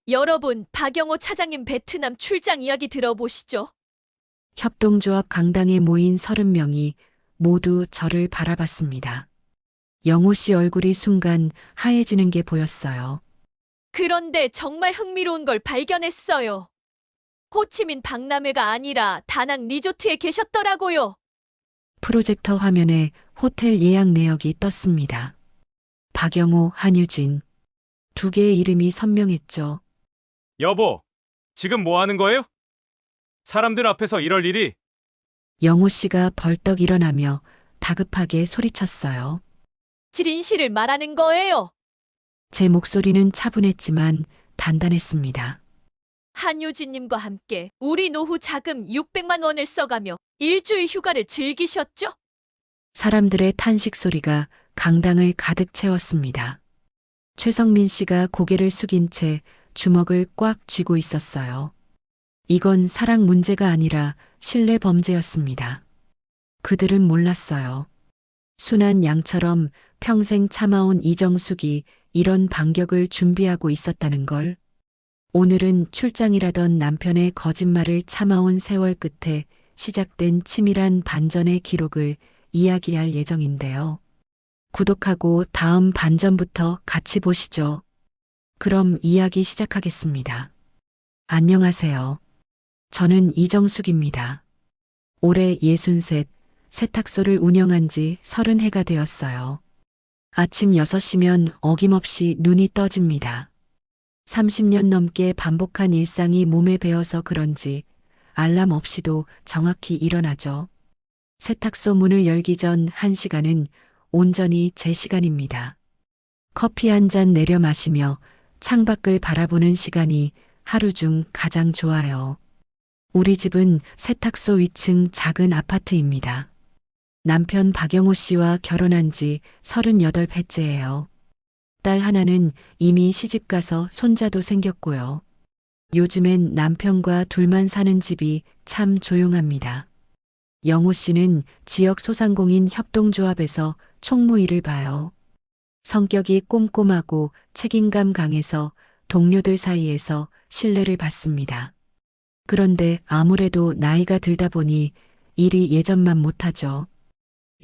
여러분, 박영호 차장님 베트남 출장 이야기 들어보시죠. 협동조합 강당에 모인 30명이 모두 저를 바라봤습니다. 영호 씨 얼굴이 순간 하얘지는 게 보였어요. 그런데 정말 흥미로운 걸 발견했어요. 호치민 박람회가 아니라 다낭 리조트에 계셨더라고요. 프로젝터 화면에 호텔 예약 내역이 떴습니다. 박영호, 한유진. 두 개의 이름이 선명했죠. 여보, 지금 뭐 하는 거예요? 사람들 앞에서 이럴 일이. 영호 씨가 벌떡 일어나며 다급하게 소리쳤어요. 진실을 말하는 거예요. 제 목소리는 차분했지만 단단했습니다. 한유진님과 함께 우리 노후 자금 600만 원을 써가며 일주일 휴가를 즐기셨죠? 사람들의 탄식 소리가 강당을 가득 채웠습니다. 최성민 씨가 고개를 숙인 채 주먹을 꽉 쥐고 있었어요. 이건 사랑 문제가 아니라 신뢰 범죄였습니다. 그들은 몰랐어요. 순한 양처럼 평생 참아온 이정숙이 이런 반격을 준비하고 있었다는 걸. 오늘은 출장이라던 남편의 거짓말을 참아온 세월 끝에 시작된 치밀한 반전의 기록을 이야기할 예정인데요. 구독하고 다음 반전부터 같이 보시죠. 그럼 이야기 시작하겠습니다. 안녕하세요. 저는 이정숙입니다. 올해 63, 세탁소를 운영한 지 30해가 되었어요. 아침 6시면 어김없이 눈이 떠집니다. 30년 넘게 반복한 일상이 몸에 배어서 그런지 알람 없이도 정확히 일어나죠. 세탁소 문을 열기 전 1시간은 온전히 제 시간입니다. 커피 한 잔 내려 마시며 창밖을 바라보는 시간이 하루 중 가장 좋아요. 우리 집은 세탁소 위층 작은 아파트입니다. 남편 박영호 씨와 결혼한 지 38회째예요. 딸 하나는 이미 시집가서 손자도 생겼고요. 요즘엔 남편과 둘만 사는 집이 참 조용합니다. 영호 씨는 지역 소상공인 협동조합에서 총무 일을 봐요. 성격이 꼼꼼하고 책임감 강해서 동료들 사이에서 신뢰를 받습니다. 그런데 아무래도 나이가 들다 보니 일이 예전만 못하죠.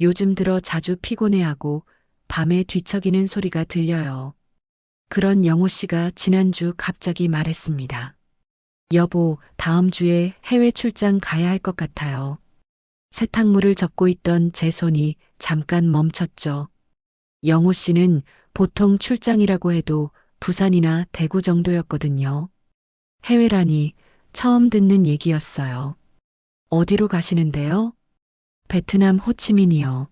요즘 들어 자주 피곤해하고 밤에 뒤척이는 소리가 들려요. 그런 영호 씨가 지난주 갑자기 말했습니다. 여보, 다음 주에 해외 출장 가야 할 것 같아요. 세탁물을 접고 있던 제 손이 잠깐 멈췄죠. 영호 씨는 보통 출장이라고 해도 부산이나 대구 정도였거든요. 해외라니 처음 듣는 얘기였어요. 어디로 가시는데요? 베트남 호치민이요.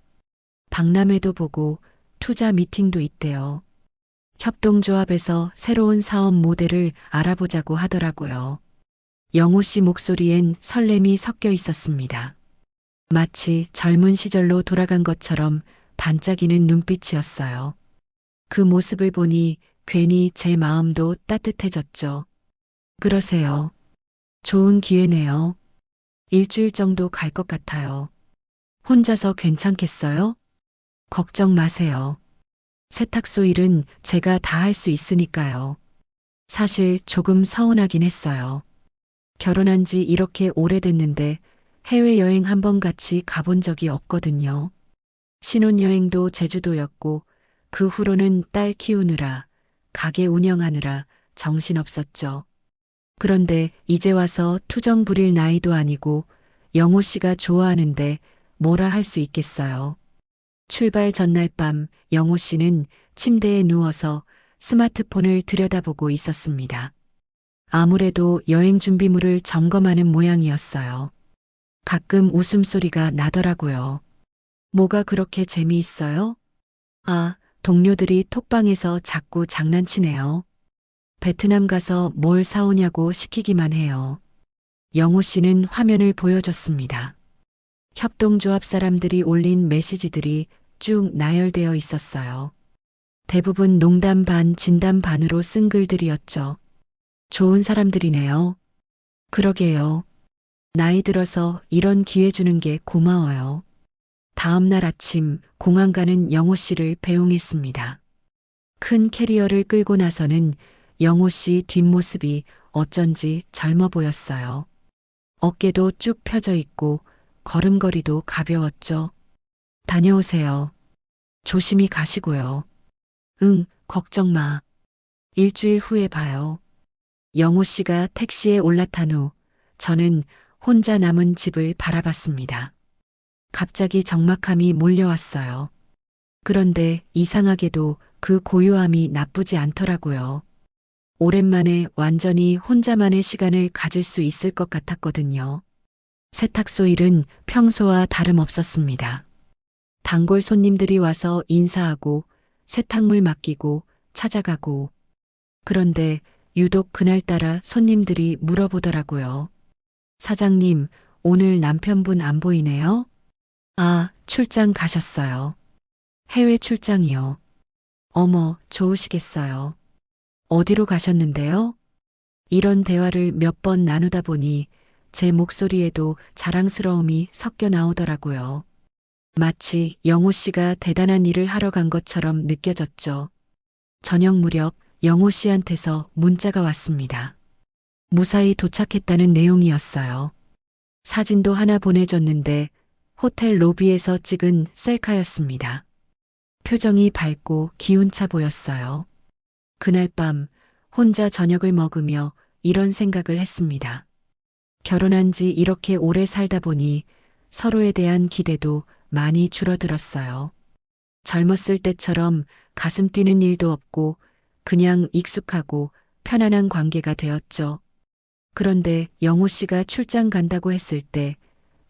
박람회도 보고 투자 미팅도 있대요. 협동조합에서 새로운 사업 모델을 알아보자고 하더라고요. 영호 씨 목소리엔 설렘이 섞여 있었습니다. 마치 젊은 시절로 돌아간 것처럼 반짝이는 눈빛이었어요. 그 모습을 보니 괜히 제 마음도 따뜻해졌죠. 그러세요. 좋은 기회네요. 일주일 정도 갈 것 같아요. 혼자서 괜찮겠어요? 걱정 마세요. 세탁소 일은 제가 다 할 수 있으니까요. 사실 조금 서운하긴 했어요. 결혼한 지 이렇게 오래됐는데 해외여행 한 번 같이 가본 적이 없거든요. 신혼여행도 제주도였고 그 후로는 딸 키우느라, 가게 운영하느라 정신없었죠. 그런데 이제 와서 투정 부릴 나이도 아니고 영호 씨가 좋아하는데 뭐라 할 수 있겠어요. 출발 전날 밤 영호 씨는 침대에 누워서 스마트폰을 들여다보고 있었습니다. 아무래도 여행 준비물을 점검하는 모양이었어요. 가끔 웃음소리가 나더라고요. 뭐가 그렇게 재미있어요? 아, 동료들이 톡방에서 자꾸 장난치네요. 베트남 가서 뭘 사오냐고 시키기만 해요. 영호 씨는 화면을 보여줬습니다. 협동조합 사람들이 올린 메시지들이 쭉 나열되어 있었어요. 대부분 농담 반 진담 반으로 쓴 글들이었죠. 좋은 사람들이네요. 그러게요. 나이 들어서 이런 기회 주는 게 고마워요. 다음 날 아침 공항 가는 영호 씨를 배웅했습니다. 큰 캐리어를 끌고 나서는 영호 씨 뒷모습이 어쩐지 젊어 보였어요. 어깨도 쭉 펴져 있고 걸음걸이도 가벼웠죠. 다녀오세요. 조심히 가시고요. 응, 걱정 마. 일주일 후에 봐요. 영호 씨가 택시에 올라탄 후 저는 혼자 남은 집을 바라봤습니다. 갑자기 적막함이 몰려왔어요. 그런데 이상하게도 그 고요함이 나쁘지 않더라고요. 오랜만에 완전히 혼자만의 시간을 가질 수 있을 것 같았거든요. 세탁소 일은 평소와 다름없었습니다. 단골 손님들이 와서 인사하고 세탁물 맡기고 찾아가고. 그런데 유독 그날따라 손님들이 물어보더라고요. 사장님, 오늘 남편분 안 보이네요? 아, 출장 가셨어요. 해외 출장이요. 어머, 좋으시겠어요. 어디로 가셨는데요? 이런 대화를 몇 번 나누다 보니 제 목소리에도 자랑스러움이 섞여 나오더라고요. 마치 영호 씨가 대단한 일을 하러 간 것처럼 느껴졌죠. 저녁 무렵 영호 씨한테서 문자가 왔습니다. 무사히 도착했다는 내용이었어요. 사진도 하나 보내줬는데 호텔 로비에서 찍은 셀카였습니다. 표정이 밝고 기운차 보였어요. 그날 밤 혼자 저녁을 먹으며 이런 생각을 했습니다. 결혼한 지 이렇게 오래 살다 보니 서로에 대한 기대도 많이 줄어들었어요. 젊었을 때처럼 가슴 뛰는 일도 없고 그냥 익숙하고 편안한 관계가 되었죠. 그런데 영호 씨가 출장 간다고 했을 때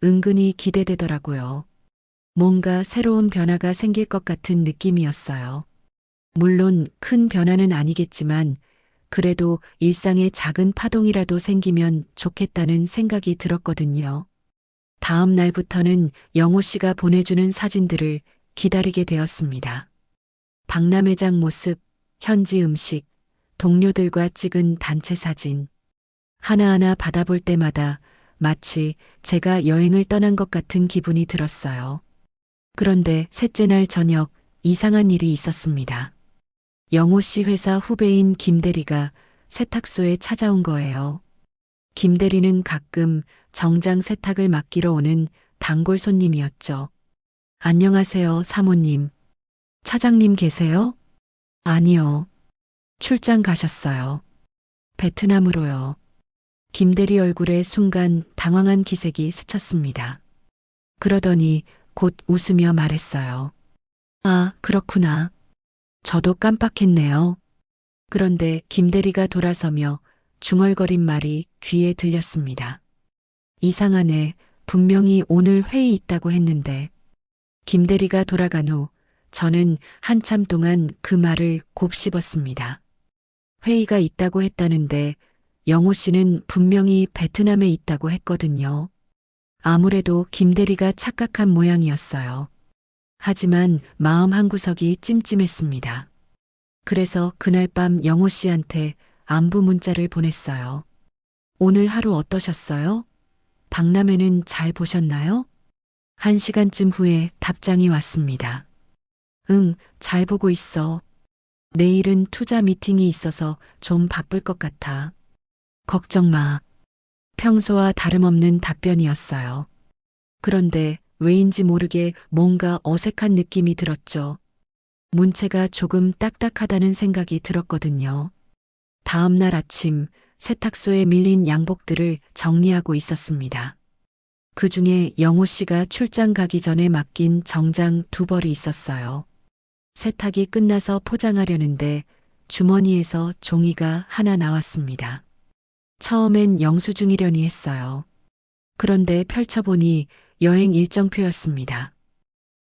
은근히 기대되더라고요. 뭔가 새로운 변화가 생길 것 같은 느낌이었어요. 물론 큰 변화는 아니겠지만 그래도 일상에 작은 파동이라도 생기면 좋겠다는 생각이 들었거든요. 다음 날부터는 영호 씨가 보내주는 사진들을 기다리게 되었습니다. 박람회장 모습, 현지 음식, 동료들과 찍은 단체 사진. 하나하나 받아볼 때마다 마치 제가 여행을 떠난 것 같은 기분이 들었어요. 그런데 셋째 날 저녁 이상한 일이 있었습니다. 영호 씨 회사 후배인 김 대리가 세탁소에 찾아온 거예요. 김 대리는 가끔 정장 세탁을 맡기러 오는 단골 손님이었죠. 안녕하세요, 사모님. 차장님 계세요? 아니요. 출장 가셨어요. 베트남으로요. 김 대리 얼굴에 순간 당황한 기색이 스쳤습니다. 그러더니 곧 웃으며 말했어요. 아, 그렇구나. 저도 깜빡했네요. 그런데 김 대리가 돌아서며 중얼거린 말이 귀에 들렸습니다. 이상하네. 분명히 오늘 회의 있다고 했는데. 김 대리가 돌아간 후 저는 한참 동안 그 말을 곱씹었습니다. 회의가 있다고 했다는데 영호 씨는 분명히 베트남에 있다고 했거든요. 아무래도 김 대리가 착각한 모양이었어요. 하지만 마음 한구석이 찜찜했습니다. 그래서 그날 밤 영호 씨한테 안부 문자를 보냈어요. 오늘 하루 어떠셨어요? 박람회는 잘 보셨나요? 1시간쯤 후에 답장이 왔습니다. 응, 잘 보고 있어. 내일은 투자 미팅이 있어서 좀 바쁠 것 같아. 걱정 마. 평소와 다름없는 답변이었어요. 그런데 왜인지 모르게 뭔가 어색한 느낌이 들었죠. 문체가 조금 딱딱하다는 생각이 들었거든요. 다음 날 아침 세탁소에 밀린 양복들을 정리하고 있었습니다. 그 중에 영호 씨가 출장 가기 전에 맡긴 정장 2벌이 있었어요. 세탁이 끝나서 포장하려는데 주머니에서 종이가 하나 나왔습니다. 처음엔 영수증이려니 했어요. 그런데 펼쳐보니 여행 일정표였습니다.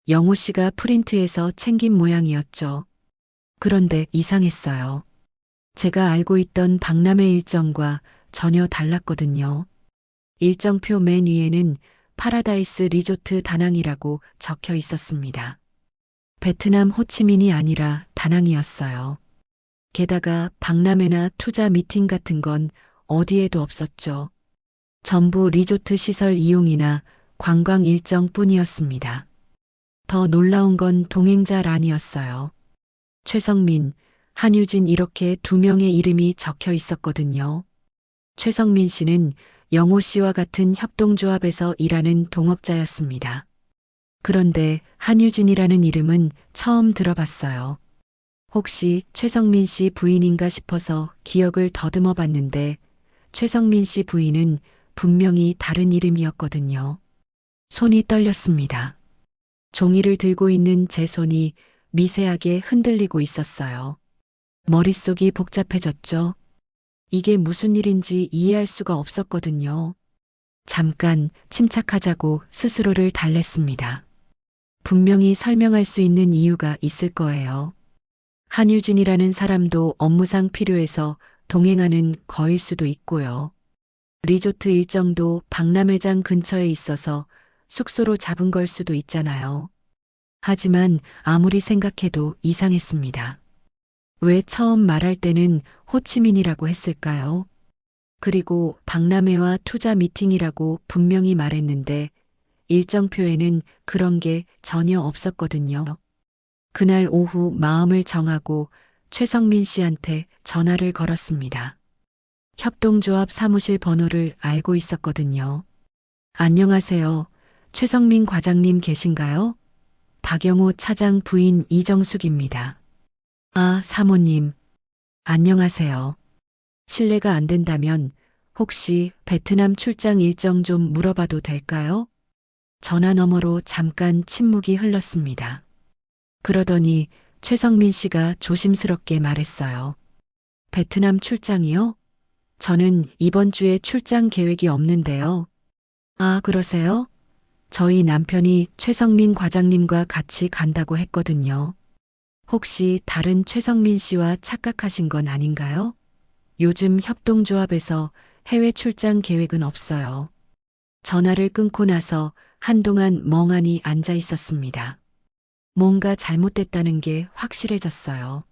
영호 씨가 프린트해서 챙긴 모양이었죠. 그런데 이상했어요. 제가 알고 있던 박람회 일정과 전혀 달랐거든요. 일정표 맨 위에는 파라다이스 리조트 다낭이라고 적혀 있었습니다. 베트남 호치민이 아니라 다낭이었어요. 게다가 박람회나 투자 미팅 같은 건 어디에도 없었죠. 전부 리조트 시설 이용이나 관광 일정뿐이었습니다. 더 놀라운 건 동행자 란이었어요. 최성민, 한유진 이렇게 두 명의 이름이 적혀 있었거든요. 최성민 씨는 영호 씨와 같은 협동조합에서 일하는 동업자였습니다. 그런데 한유진이라는 이름은 처음 들어봤어요. 혹시 최성민 씨 부인인가 싶어서 기억을 더듬어 봤는데 최성민 씨 부인은 분명히 다른 이름이었거든요. 손이 떨렸습니다. 종이를 들고 있는 제 손이 미세하게 흔들리고 있었어요. 머릿속이 복잡해졌죠. 이게 무슨 일인지 이해할 수가 없었거든요. 잠깐 침착하자고 스스로를 달랬습니다. 분명히 설명할 수 있는 이유가 있을 거예요. 한유진이라는 사람도 업무상 필요해서 동행하는 거일 수도 있고요. 리조트 일정도 박람회장 근처에 있어서 숙소로 잡은 걸 수도 있잖아요. 하지만 아무리 생각해도 이상했습니다. 왜 처음 말할 때는 호치민이라고 했을까요? 그리고 박람회와 투자 미팅이라고 분명히 말했는데 일정표에는 그런 게 전혀 없었거든요. 그날 오후 마음을 정하고 최성민 씨한테 전화를 걸었습니다. 협동조합 사무실 번호를 알고 있었거든요. 안녕하세요. 최성민 과장님 계신가요? 박영호 차장 부인 이정숙입니다. 아, 사모님. 안녕하세요. 실례가 안 된다면 혹시 베트남 출장 일정 좀 물어봐도 될까요? 전화 너머로 잠깐 침묵이 흘렀습니다. 그러더니 최성민 씨가 조심스럽게 말했어요. 베트남 출장이요? 저는 이번 주에 출장 계획이 없는데요. 아, 그러세요? 저희 남편이 최성민 과장님과 같이 간다고 했거든요. 혹시 다른 최성민 씨와 착각하신 건 아닌가요? 요즘 협동조합에서 해외 출장 계획은 없어요. 전화를 끊고 나서 한동안 멍하니 앉아 있었습니다. 뭔가 잘못됐다는 게 확실해졌어요.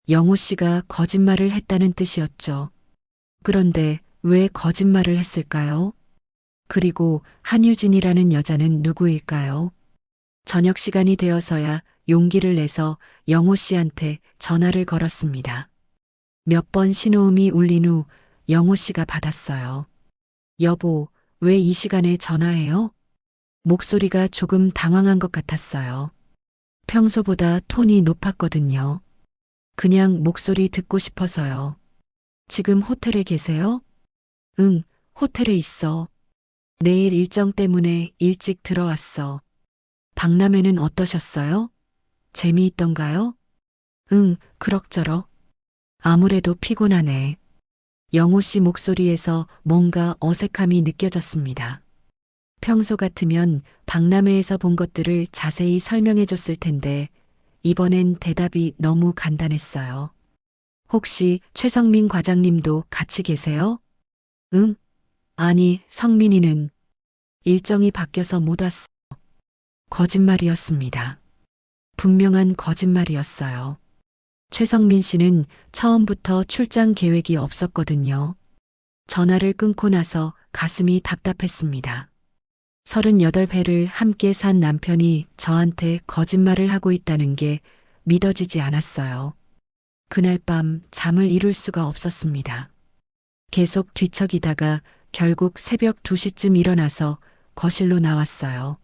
영호 씨가 거짓말을 했다는 뜻이었죠. 그런데 왜 거짓말을 했을까요? 그리고 한유진이라는 여자는 누구일까요? 저녁 시간이 되어서야 용기를 내서 영호 씨한테 전화를 걸었습니다. 몇 번 신호음이 울린 후 영호 씨가 받았어요. 여보, 왜 이 시간에 전화해요? 목소리가 조금 당황한 것 같았어요. 평소보다 톤이 높았거든요. 그냥 목소리 듣고 싶어서요. 지금 호텔에 계세요? 응, 호텔에 있어. 내일 일정 때문에 일찍 들어왔어. 박람회는 어떠셨어요? 재미있던가요? 응, 그럭저럭. 아무래도 피곤하네. 영호 씨 목소리에서 뭔가 어색함이 느껴졌습니다. 평소 같으면 박람회에서 본 것들을 자세히 설명해 줬을 텐데 이번엔 대답이 너무 간단했어요. 혹시 최성민 과장님도 같이 계세요? 응? 아니, 성민이는 일정이 바뀌어서 못 왔어. 거짓말이었습니다. 분명한 거짓말이었어요. 최성민 씨는 처음부터 출장 계획이 없었거든요. 전화를 끊고 나서 가슴이 답답했습니다. 38회를 함께 산 남편이 저한테 거짓말을 하고 있다는 게 믿어지지 않았어요. 그날 밤 잠을 이룰 수가 없었습니다. 계속 뒤척이다가 결국 새벽 2시쯤 일어나서 거실로 나왔어요.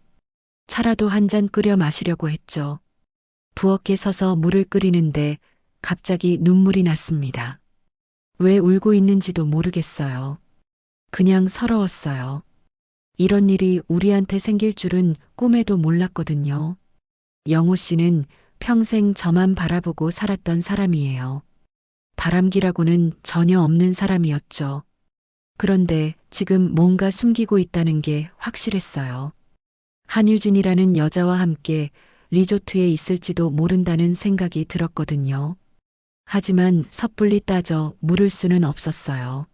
차라도 한 잔 끓여 마시려고 했죠. 부엌에 서서 물을 끓이는데 갑자기 눈물이 났습니다. 왜 울고 있는지도 모르겠어요. 그냥 서러웠어요. 이런 일이 우리한테 생길 줄은 꿈에도 몰랐거든요. 영호 씨는 평생 저만 바라보고 살았던 사람이에요. 바람기라고는 전혀 없는 사람이었죠. 그런데 지금 뭔가 숨기고 있다는 게 확실했어요. 한유진이라는 여자와 함께 리조트에 있을지도 모른다는 생각이 들었거든요. 하지만 섣불리 따져 물을 수는 없었어요.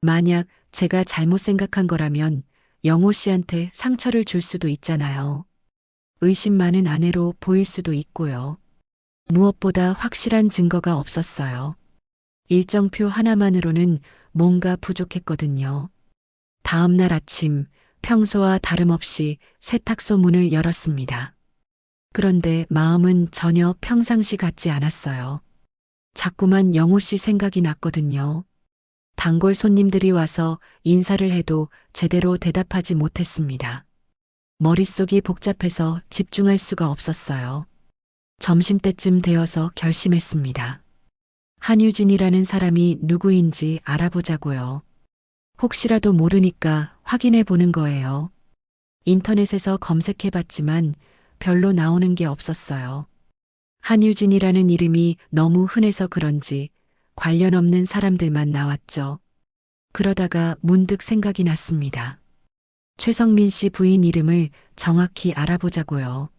만약 제가 잘못 생각한 거라면 영호 씨한테 상처를 줄 수도 있잖아요. 의심 많은 아내로 보일 수도 있고요. 무엇보다 확실한 증거가 없었어요. 일정표 하나만으로는 뭔가 부족했거든요. 다음 날 아침 평소와 다름없이 세탁소 문을 열었습니다. 그런데 마음은 전혀 평상시 같지 않았어요. 자꾸만 영호 씨 생각이 났거든요. 단골 손님들이 와서 인사를 해도 제대로 대답하지 못했습니다. 머릿속이 복잡해서 집중할 수가 없었어요. 점심때쯤 되어서 결심했습니다. 한유진이라는 사람이 누구인지 알아보자고요. 혹시라도 모르니까 확인해 보는 거예요. 인터넷에서 검색해 봤지만 별로 나오는 게 없었어요. 한유진이라는 이름이 너무 흔해서 그런지 관련 없는 사람들만 나왔죠. 그러다가 문득 생각이 났습니다. 최성민 씨 부인 이름을 정확히 알아보자고요.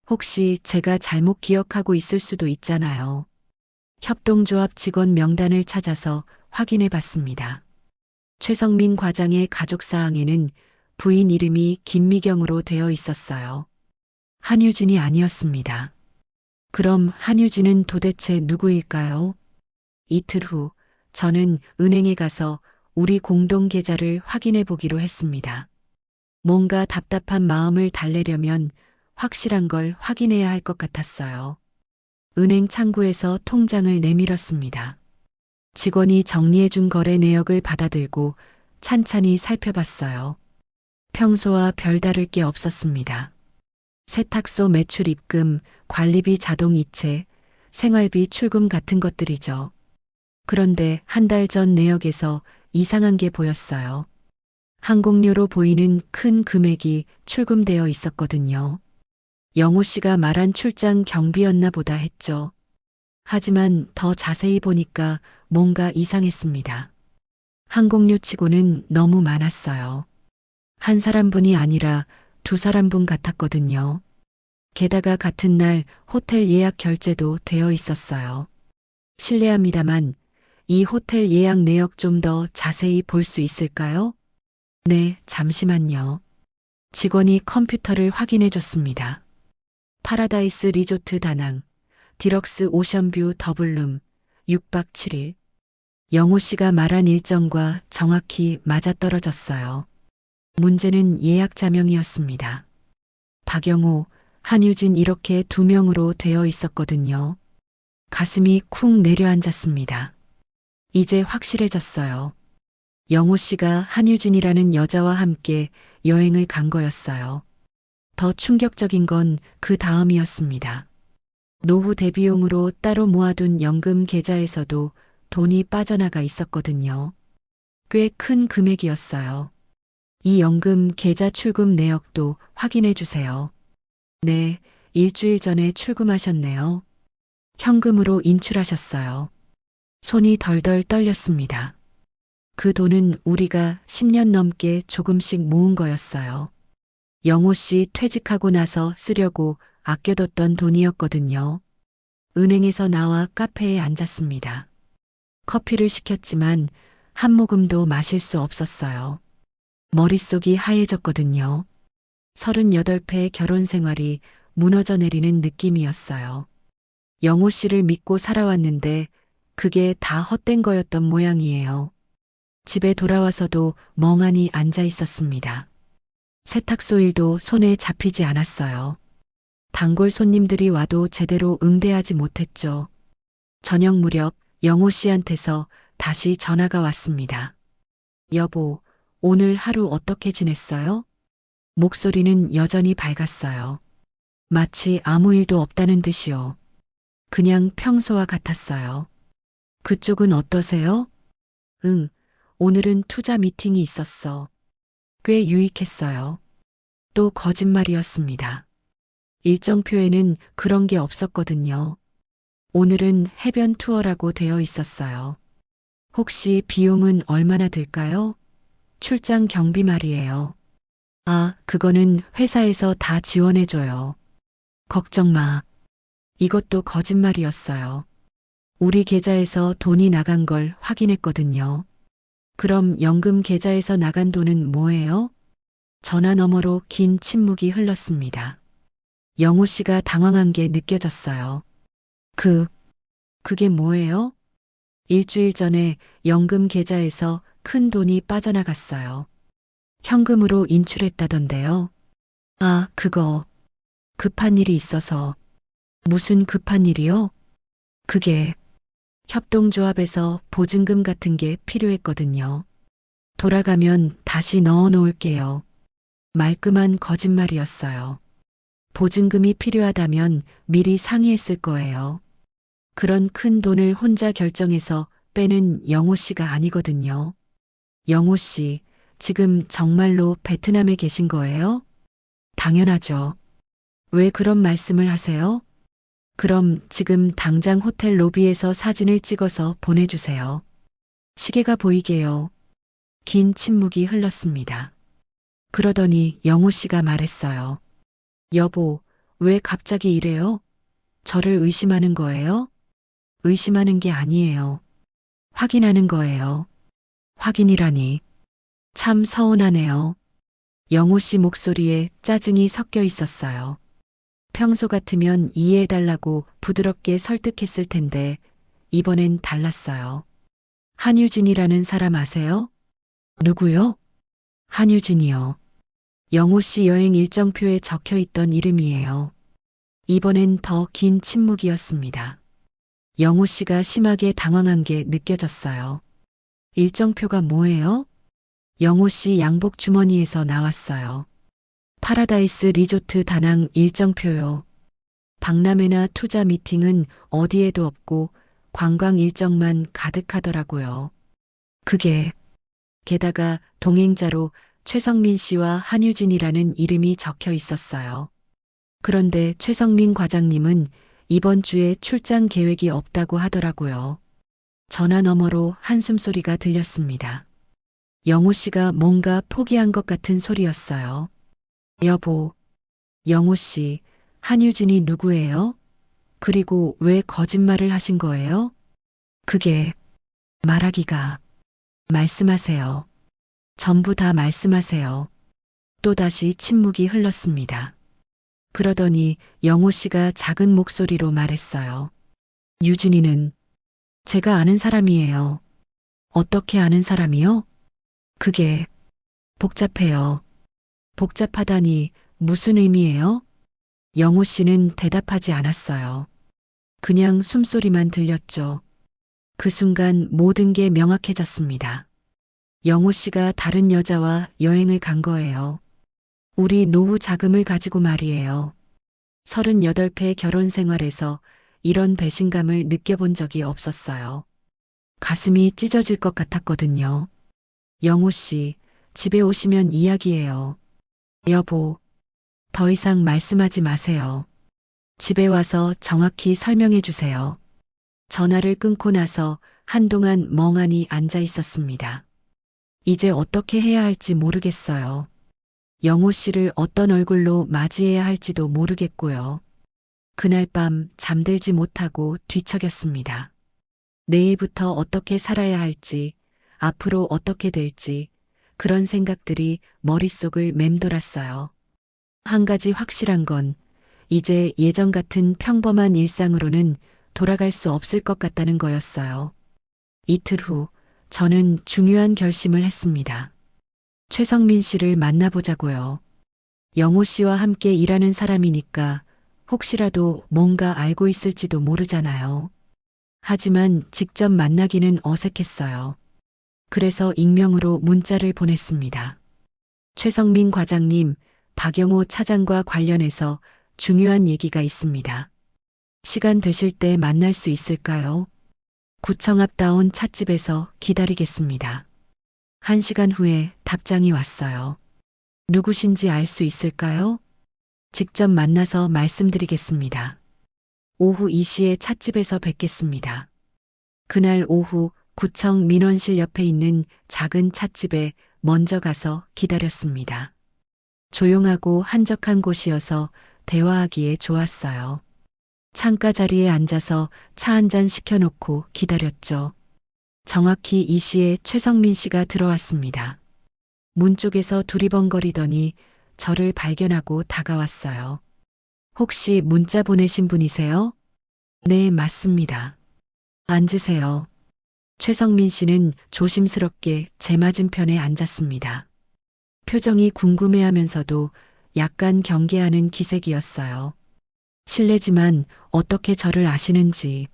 혹시 제가 잘못 기억하고 있을 수도 있잖아요. 협동조합 직원 명단을 찾아서 확인해 봤습니다. 최성민 과장의 가족사항에는 부인 이름이 김미경으로 되어 있었어요. 한유진이 아니었습니다. 그럼 한유진은 도대체 누구일까요? 이틀 후 저는 은행에 가서 우리 공동 계좌를 확인해 보기로 했습니다. 뭔가 답답한 마음을 달래려면 확실한 걸 확인해야 할 것 같았어요. 은행 창구에서 통장을 내밀었습니다. 직원이 정리해준 거래 내역을 받아들고 찬찬히 살펴봤어요. 평소와 별다를 게 없었습니다. 세탁소 매출 입금, 관리비 자동 이체, 생활비 출금 같은 것들이죠. 그런데 한 달 전 내역에서 이상한 게 보였어요. 항공료로 보이는 큰 금액이 출금되어 있었거든요. 영호 씨가 말한 출장 경비였나 보다 했죠. 하지만 더 자세히 보니까 뭔가 이상했습니다. 항공료 치고는 너무 많았어요. 한 사람분이 아니라 두 사람분 같았거든요. 게다가 같은 날 호텔 예약 결제도 되어 있었어요. 실례합니다만 이 호텔 예약 내역 좀 더 자세히 볼 수 있을까요? 네, 잠시만요. 직원이 컴퓨터를 확인해 줬습니다. 파라다이스 리조트 다낭, 디럭스 오션뷰 더블룸, 6박 7일. 영호 씨가 말한 일정과 정확히 맞아떨어졌어요. 문제는 예약 자명이었습니다. 박영호, 한유진 이렇게 두 명으로 되어 있었거든요. 가슴이 쿵 내려앉았습니다. 이제 확실해졌어요. 영호 씨가 한유진이라는 여자와 함께 여행을 간 거였어요. 더 충격적인 건 그 다음이었습니다. 노후 대비용으로 따로 모아둔 연금 계좌에서도 돈이 빠져나가 있었거든요. 꽤 큰 금액이었어요. 이 연금 계좌 출금 내역도 확인해 주세요. 네, 일주일 전에 출금하셨네요. 현금으로 인출하셨어요. 손이 덜덜 떨렸습니다. 그 돈은 우리가 10년 넘게 조금씩 모은 거였어요. 영호 씨 퇴직하고 나서 쓰려고 아껴뒀던 돈이었거든요. 은행에서 나와 카페에 앉았습니다. 커피를 시켰지만 한 모금도 마실 수 없었어요. 머릿속이 하얘졌거든요. 38회 결혼 생활이 무너져 내리는 느낌이었어요. 영호 씨를 믿고 살아왔는데 그게 다 헛된 거였던 모양이에요. 집에 돌아와서도 멍하니 앉아 있었습니다. 세탁소 일도 손에 잡히지 않았어요. 단골 손님들이 와도 제대로 응대하지 못했죠. 저녁 무렵 영호 씨한테서 다시 전화가 왔습니다. 여보, 오늘 하루 어떻게 지냈어요? 목소리는 여전히 밝았어요. 마치 아무 일도 없다는 듯이요. 그냥 평소와 같았어요. 그쪽은 어떠세요? 응, 오늘은 투자 미팅이 있었어. 꽤 유익했어요. 또 거짓말이었습니다. 일정표에는 그런 게 없었거든요. 오늘은 해변 투어라고 되어 있었어요. 혹시 비용은 얼마나 들까요? 출장 경비 말이에요. 아, 그거는 회사에서 다 지원해줘요. 걱정 마. 이것도 거짓말이었어요. 우리 계좌에서 돈이 나간 걸 확인했거든요. 그럼 연금 계좌에서 나간 돈은 뭐예요? 전화 너머로 긴 침묵이 흘렀습니다. 영호 씨가 당황한 게 느껴졌어요. 그게 뭐예요? 일주일 전에 연금 계좌에서 큰 돈이 빠져나갔어요. 현금으로 인출했다던데요. 아, 그거. 급한 일이 있어서. 무슨 급한 일이요? 그게 협동조합에서 보증금 같은 게 필요했거든요. 돌아가면 다시 넣어 놓을게요. 말끔한 거짓말이었어요. 보증금이 필요하다면 미리 상의했을 거예요. 그런 큰 돈을 혼자 결정해서 빼는 영호 씨가 아니거든요. 영호 씨, 지금 정말로 베트남에 계신 거예요? 당연하죠. 왜 그런 말씀을 하세요? 그럼 지금 당장 호텔 로비에서 사진을 찍어서 보내주세요. 시계가 보이게요. 긴 침묵이 흘렀습니다. 그러더니 영호 씨가 말했어요. 여보, 왜 갑자기 이래요? 저를 의심하는 거예요? 의심하는 게 아니에요. 확인하는 거예요. 확인이라니. 참 서운하네요. 영호 씨 목소리에 짜증이 섞여 있었어요. 평소 같으면 이해해달라고 부드럽게 설득했을 텐데 이번엔 달랐어요. 한유진이라는 사람 아세요? 누구요? 한유진이요. 영호 씨 여행 일정표에 적혀 있던 이름이에요. 이번엔 더 긴 침묵이었습니다. 영호 씨가 심하게 당황한 게 느껴졌어요. 일정표가 뭐예요? 영호 씨 양복 주머니에서 나왔어요. 파라다이스 리조트 다낭 일정표요. 박람회나 투자 미팅은 어디에도 없고 관광 일정만 가득하더라고요. 그게 게다가 동행자로 최성민 씨와 한유진이라는 이름이 적혀 있었어요. 그런데 최성민 과장님은 이번 주에 출장 계획이 없다고 하더라고요. 전화 너머로 한숨 소리가 들렸습니다. 영호 씨가 뭔가 포기한 것 같은 소리였어요. 여보, 영호 씨, 한유진이 누구예요? 그리고 왜 거짓말을 하신 거예요? 그게 말하기가. 말씀하세요. 전부 다 말씀하세요. 또다시 침묵이 흘렀습니다. 그러더니 영호 씨가 작은 목소리로 말했어요. 유진이는 제가 아는 사람이에요. 어떻게 아는 사람이요? 그게 복잡해요. 복잡하다니 무슨 의미예요? 영호 씨는 대답하지 않았어요. 그냥 숨소리만 들렸죠. 그 순간 모든 게 명확해졌습니다. 영호 씨가 다른 여자와 여행을 간 거예요. 우리 노후 자금을 가지고 말이에요. 38회 결혼 생활에서 이런 배신감을 느껴본 적이 없었어요. 가슴이 찢어질 것 같았거든요. 영호 씨, 집에 오시면 이야기해요. 여보, 더 이상 말씀하지 마세요. 집에 와서 정확히 설명해 주세요. 전화를 끊고 나서 한동안 멍하니 앉아 있었습니다. 이제 어떻게 해야 할지 모르겠어요. 영호 씨를 어떤 얼굴로 맞이해야 할지도 모르겠고요. 그날 밤 잠들지 못하고 뒤척였습니다. 내일부터 어떻게 살아야 할지, 앞으로 어떻게 될지, 그런 생각들이 머릿속을 맴돌았어요. 한 가지 확실한 건 이제 예전 같은 평범한 일상으로는 돌아갈 수 없을 것 같다는 거였어요. 이틀 후 저는 중요한 결심을 했습니다. 최성민 씨를 만나보자고요. 영호 씨와 함께 일하는 사람이니까 혹시라도 뭔가 알고 있을지도 모르잖아요. 하지만 직접 만나기는 어색했어요. 그래서 익명으로 문자를 보냈습니다. 최성민 과장님, 박영호 차장과 관련해서 중요한 얘기가 있습니다. 시간 되실 때 만날 수 있을까요? 구청 앞 다운 찻집에서 기다리겠습니다. 1시간 후에 답장이 왔어요. 누구신지 알 수 있을까요? 직접 만나서 말씀드리겠습니다. 오후 2시에 찻집에서 뵙겠습니다. 그날 오후 구청 민원실 옆에 있는 작은 찻집에 먼저 가서 기다렸습니다. 조용하고 한적한 곳이어서 대화하기에 좋았어요. 창가 자리에 앉아서 차 한 잔 시켜놓고 기다렸죠. 정확히 이 시에 최성민 씨가 들어왔습니다. 문 쪽에서 두리번거리더니 저를 발견하고 다가왔어요. 혹시 문자 보내신 분이세요? 네, 맞습니다. 앉으세요. 최성민 씨는 조심스럽게 제 맞은편에 앉았습니다. 표정이 궁금해하면서도 약간 경계하는 기색이었어요. 실례지만 어떻게 저를 아시는지.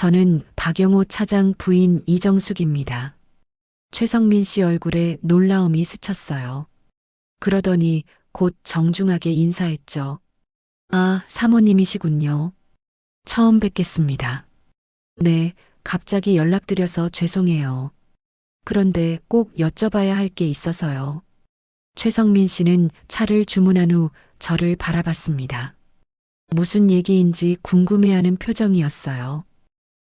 저는 박영호 차장 부인 이정숙입니다. 최성민 씨 얼굴에 놀라움이 스쳤어요. 그러더니 곧 정중하게 인사했죠. 아, 사모님이시군요. 처음 뵙겠습니다. 네, 갑자기 연락드려서 죄송해요. 그런데 꼭 여쭤봐야 할 게 있어서요. 최성민 씨는 차를 주문한 후 저를 바라봤습니다. 무슨 얘기인지 궁금해하는 표정이었어요.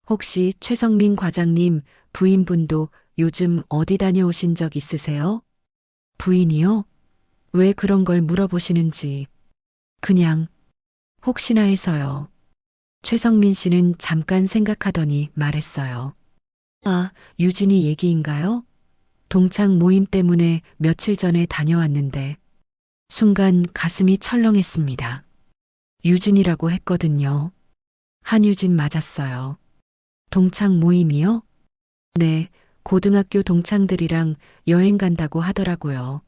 혹시 최성민 과장님 부인분도 요즘 어디 다녀오신 적 있으세요? 부인이요? 왜 그런 걸 물어보시는지. 그냥 혹시나 해서요. 최성민 씨는 잠깐 생각하더니 말했어요. 아, 유진이 얘기인가요? 동창 모임 때문에 며칠 전에 다녀왔는데 순간 가슴이 철렁했습니다. 유진이라고 했거든요. 한유진 맞았어요. 동창 모임이요? 네, 고등학교 동창들이랑 여행 간다고 하더라고요.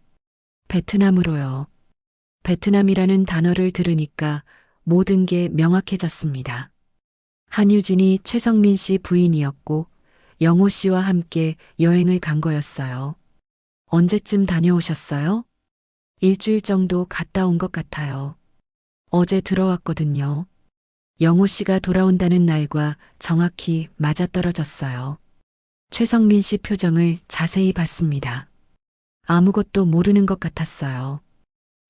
베트남으로요. 베트남이라는 단어를 들으니까 모든 게 명확해졌습니다. 한유진이 최성민 씨 부인이었고 영호 씨와 함께 여행을 간 거였어요. 언제쯤 다녀오셨어요? 일주일 정도 갔다 온 것 같아요. 어제 들어왔거든요. 영호 씨가 돌아온다는 날과 정확히 맞아떨어졌어요. 최성민 씨 표정을 자세히 봤습니다. 아무것도 모르는 것 같았어요.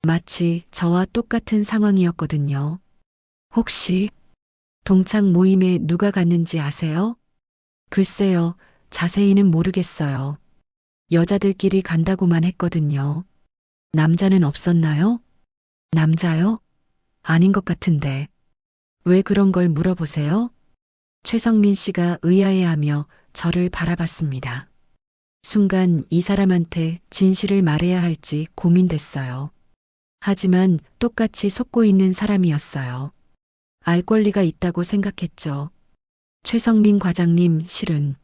마치 저와 똑같은 상황이었거든요. 혹시 동창 모임에 누가 갔는지 아세요? 글쎄요, 자세히는 모르겠어요. 여자들끼리 간다고만 했거든요. 남자는 없었나요? 남자요? 아닌 것 같은데. 왜 그런 걸 물어보세요? 최성민 씨가 의아해하며 저를 바라봤습니다. 순간 이 사람한테 진실을 말해야 할지 고민됐어요. 하지만 똑같이 속고 있는 사람이었어요. 알 권리가 있다고 생각했죠. 최성민 과장님, 실은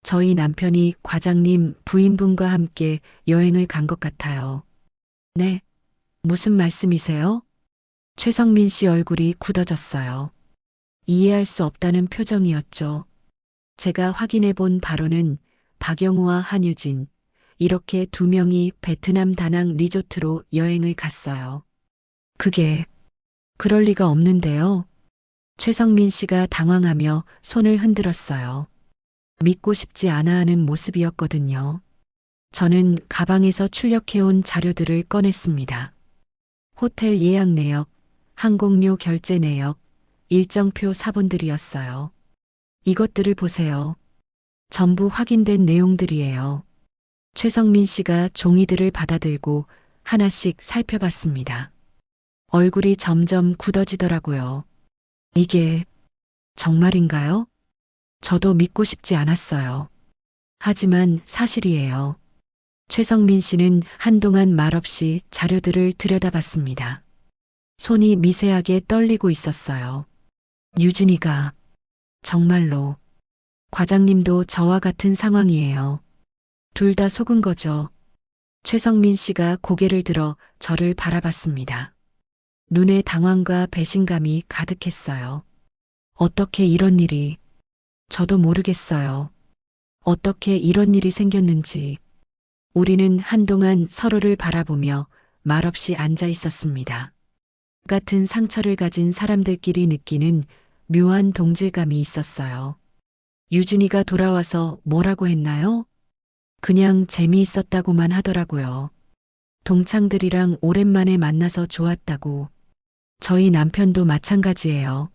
저희 남편이 과장님 부인분과 함께 여행을 간 것 같아요. 네? 무슨 말씀이세요? 최성민 씨 얼굴이 굳어졌어요. 이해할 수 없다는 표정이었죠. 제가 확인해 본 바로는 박영우와 한유진, 이렇게 두 명이 베트남 다낭 리조트로 여행을 갔어요. 그게 그럴 리가 없는데요. 최성민 씨가 당황하며 손을 흔들었어요. 믿고 싶지 않아 하는 모습이었거든요. 저는 가방에서 출력해온 자료들을 꺼냈습니다. 호텔 예약 내역, 항공료 결제 내역, 일정표 사본들이었어요. 이것들을 보세요. 전부 확인된 내용들이에요. 최성민 씨가 종이들을 받아들고 하나씩 살펴봤습니다. 얼굴이 점점 굳어지더라고요. 이게 정말인가요? 저도 믿고 싶지 않았어요. 하지만 사실이에요. 최성민 씨는 한동안 말없이 자료들을 들여다봤습니다. 손이 미세하게 떨리고 있었어요. 유진이가 정말로 과장님도 저와 같은 상황이에요. 둘 다 속은 거죠. 최성민 씨가 고개를 들어 저를 바라봤습니다. 눈에 당황과 배신감이 가득했어요. 어떻게 이런 일이, 저도 모르겠어요. 어떻게 이런 일이 생겼는지. 우리는 한동안 서로를 바라보며 말없이 앉아 있었습니다. 같은 상처를 가진 사람들끼리 느끼는 묘한 동질감이 있었어요. 유진이가 돌아와서 뭐라고 했나요? 그냥 재미있었다고만 하더라고요. 동창들이랑 오랜만에 만나서 좋았다고. 저희 남편도 마찬가지예요.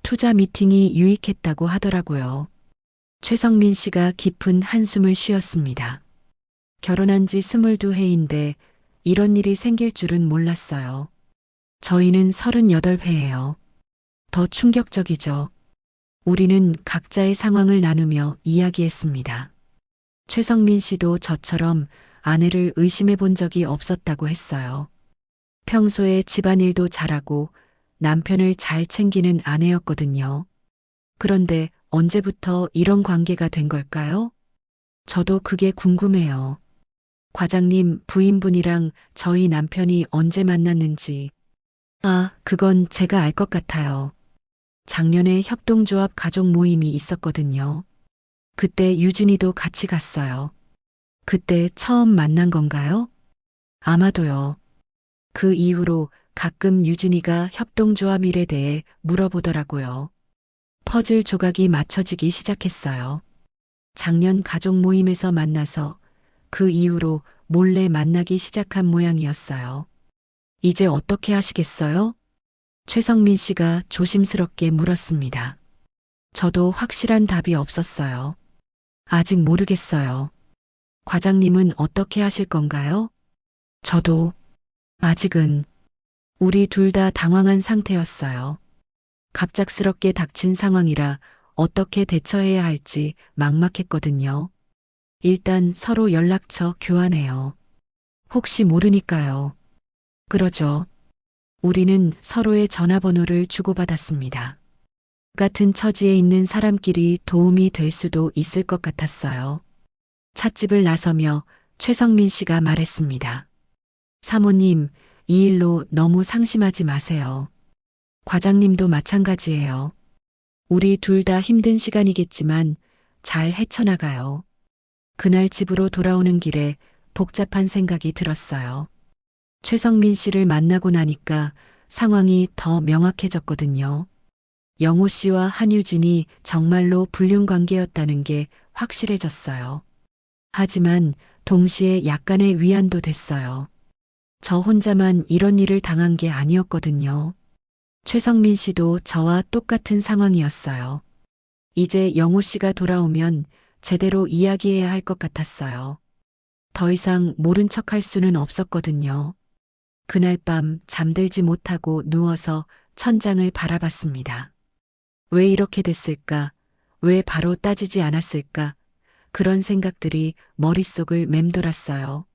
투자 미팅이 유익했다고 하더라고요. 최성민 씨가 깊은 한숨을 쉬었습니다. 결혼한 지 22회인데 이런 일이 생길 줄은 몰랐어요. 저희는 38회예요. 더 충격적이죠. 우리는 각자의 상황을 나누며 이야기했습니다. 최성민 씨도 저처럼 아내를 의심해 본 적이 없었다고 했어요. 평소에 집안일도 잘하고 남편을 잘 챙기는 아내였거든요. 그런데 언제부터 이런 관계가 된 걸까요? 저도 그게 궁금해요. 과장님 부인분이랑 저희 남편이 언제 만났는지. 아, 그건 제가 알 것 같아요. 작년에 협동조합 가족 모임이 있었거든요. 그때 유진이도 같이 갔어요. 그때 처음 만난 건가요? 아마도요. 그 이후로 가끔 유진이가 협동조합 일에 대해 물어보더라고요. 퍼즐 조각이 맞춰지기 시작했어요. 작년 가족 모임에서 만나서 그 이후로 몰래 만나기 시작한 모양이었어요. 이제 어떻게 하시겠어요? 최성민 씨가 조심스럽게 물었습니다. 저도 확실한 답이 없었어요. 아직 모르겠어요. 과장님은 어떻게 하실 건가요? 저도 아직은 우리 둘 다 당황한 상태였어요. 갑작스럽게 닥친 상황이라 어떻게 대처해야 할지 막막했거든요. 일단 서로 연락처 교환해요. 혹시 모르니까요. 그러죠. 우리는 서로의 전화번호를 주고받았습니다. 같은 처지에 있는 사람끼리 도움이 될 수도 있을 것 같았어요. 찻집을 나서며 최성민 씨가 말했습니다. 사모님, 이 일로 너무 상심하지 마세요. 과장님도 마찬가지예요. 우리 둘 다 힘든 시간이겠지만 잘 헤쳐나가요. 그날 집으로 돌아오는 길에 복잡한 생각이 들었어요. 최성민 씨를 만나고 나니까 상황이 더 명확해졌거든요. 영호 씨와 한유진이 정말로 불륜 관계였다는 게 확실해졌어요. 하지만 동시에 약간의 위안도 됐어요. 저 혼자만 이런 일을 당한 게 아니었거든요. 최성민 씨도 저와 똑같은 상황이었어요. 이제 영호 씨가 돌아오면 제대로 이야기해야 할 것 같았어요. 더 이상 모른 척 할 수는 없었거든요. 그날 밤 잠들지 못하고 누워서 천장을 바라봤습니다. 왜 이렇게 됐을까? 왜 바로 따지지 않았을까? 그런 생각들이 머릿속을 맴돌았어요.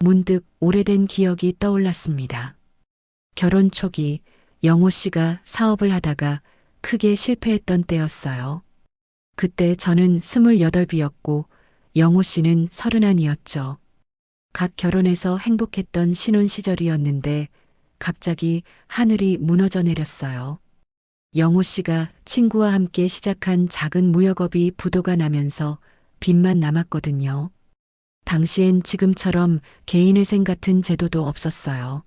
문득 오래된 기억이 떠올랐습니다. 결혼 초기 영호 씨가 사업을 하다가 크게 실패했던 때였어요. 그때 저는 28이었고 영호 씨는 30이었죠. 각 결혼해서 행복했던 신혼 시절이었는데 갑자기 하늘이 무너져 내렸어요. 영호 씨가 친구와 함께 시작한 작은 무역업이 부도가 나면서 빚만 남았거든요. 당시엔 지금처럼 개인회생 같은 제도도 없었어요.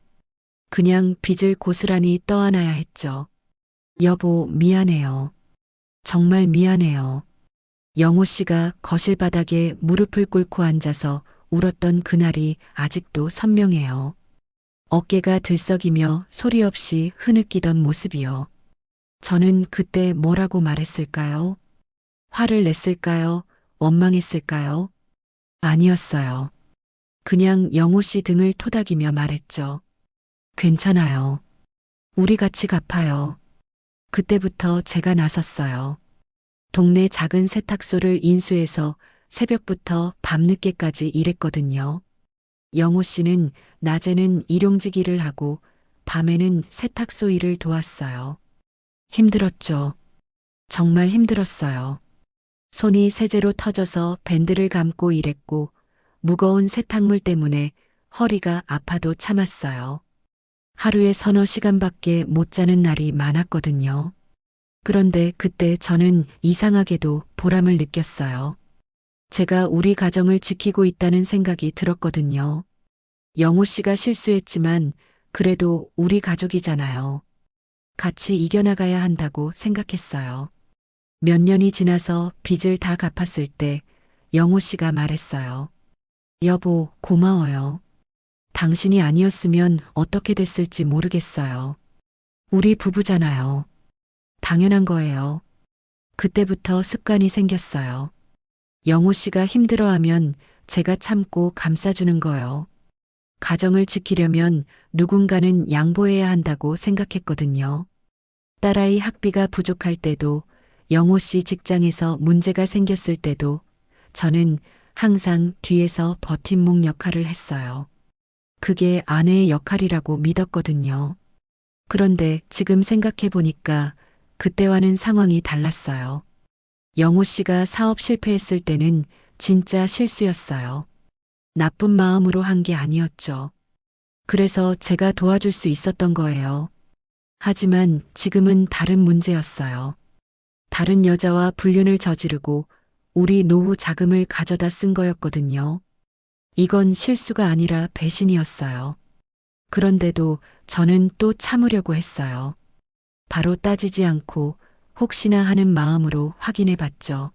그냥 빚을 고스란히 떠안아야 했죠. 여보, 미안해요. 정말 미안해요. 영호 씨가 거실 바닥에 무릎을 꿇고 앉아서 울었던 그날이 아직도 선명해요. 어깨가 들썩이며 소리 없이 흐느끼던 모습이요. 저는 그때 뭐라고 말했을까요? 화를 냈을까요? 원망했을까요? 아니었어요. 그냥 영호 씨 등을 토닥이며 말했죠. 괜찮아요. 우리 같이 갚아요. 그때부터 제가 나섰어요. 동네 작은 세탁소를 인수해서 새벽부터 밤늦게까지 일했거든요. 영호 씨는 낮에는 일용직 일을 하고 밤에는 세탁소 일을 도왔어요. 힘들었죠. 정말 힘들었어요. 손이 세제로 터져서 밴드를 감고 일했고 무거운 세탁물 때문에 허리가 아파도 참았어요. 하루에 서너 시간밖에 못 자는 날이 많았거든요. 그런데 그때 저는 이상하게도 보람을 느꼈어요. 제가 우리 가정을 지키고 있다는 생각이 들었거든요. 영호 씨가 실수했지만 그래도 우리 가족이잖아요. 같이 이겨나가야 한다고 생각했어요. 몇 년이 지나서 빚을 다 갚았을 때 영호 씨가 말했어요. 여보, 고마워요. 당신이 아니었으면 어떻게 됐을지 모르겠어요. 우리 부부잖아요. 당연한 거예요. 그때부터 습관이 생겼어요. 영호 씨가 힘들어하면 제가 참고 감싸주는 거요. 가정을 지키려면 누군가는 양보해야 한다고 생각했거든요. 딸아이 학비가 부족할 때도 영호 씨 직장에서 문제가 생겼을 때도 저는 항상 뒤에서 버팀목 역할을 했어요. 그게 아내의 역할이라고 믿었거든요. 그런데 지금 생각해 보니까 그때와는 상황이 달랐어요. 영호 씨가 사업 실패했을 때는 진짜 실수였어요. 나쁜 마음으로 한 게 아니었죠. 그래서 제가 도와줄 수 있었던 거예요. 하지만 지금은 다른 문제였어요. 다른 여자와 불륜을 저지르고 우리 노후 자금을 가져다 쓴 거였거든요. 이건 실수가 아니라 배신이었어요. 그런데도 저는 또 참으려고 했어요. 바로 따지지 않고 혹시나 하는 마음으로 확인해 봤죠.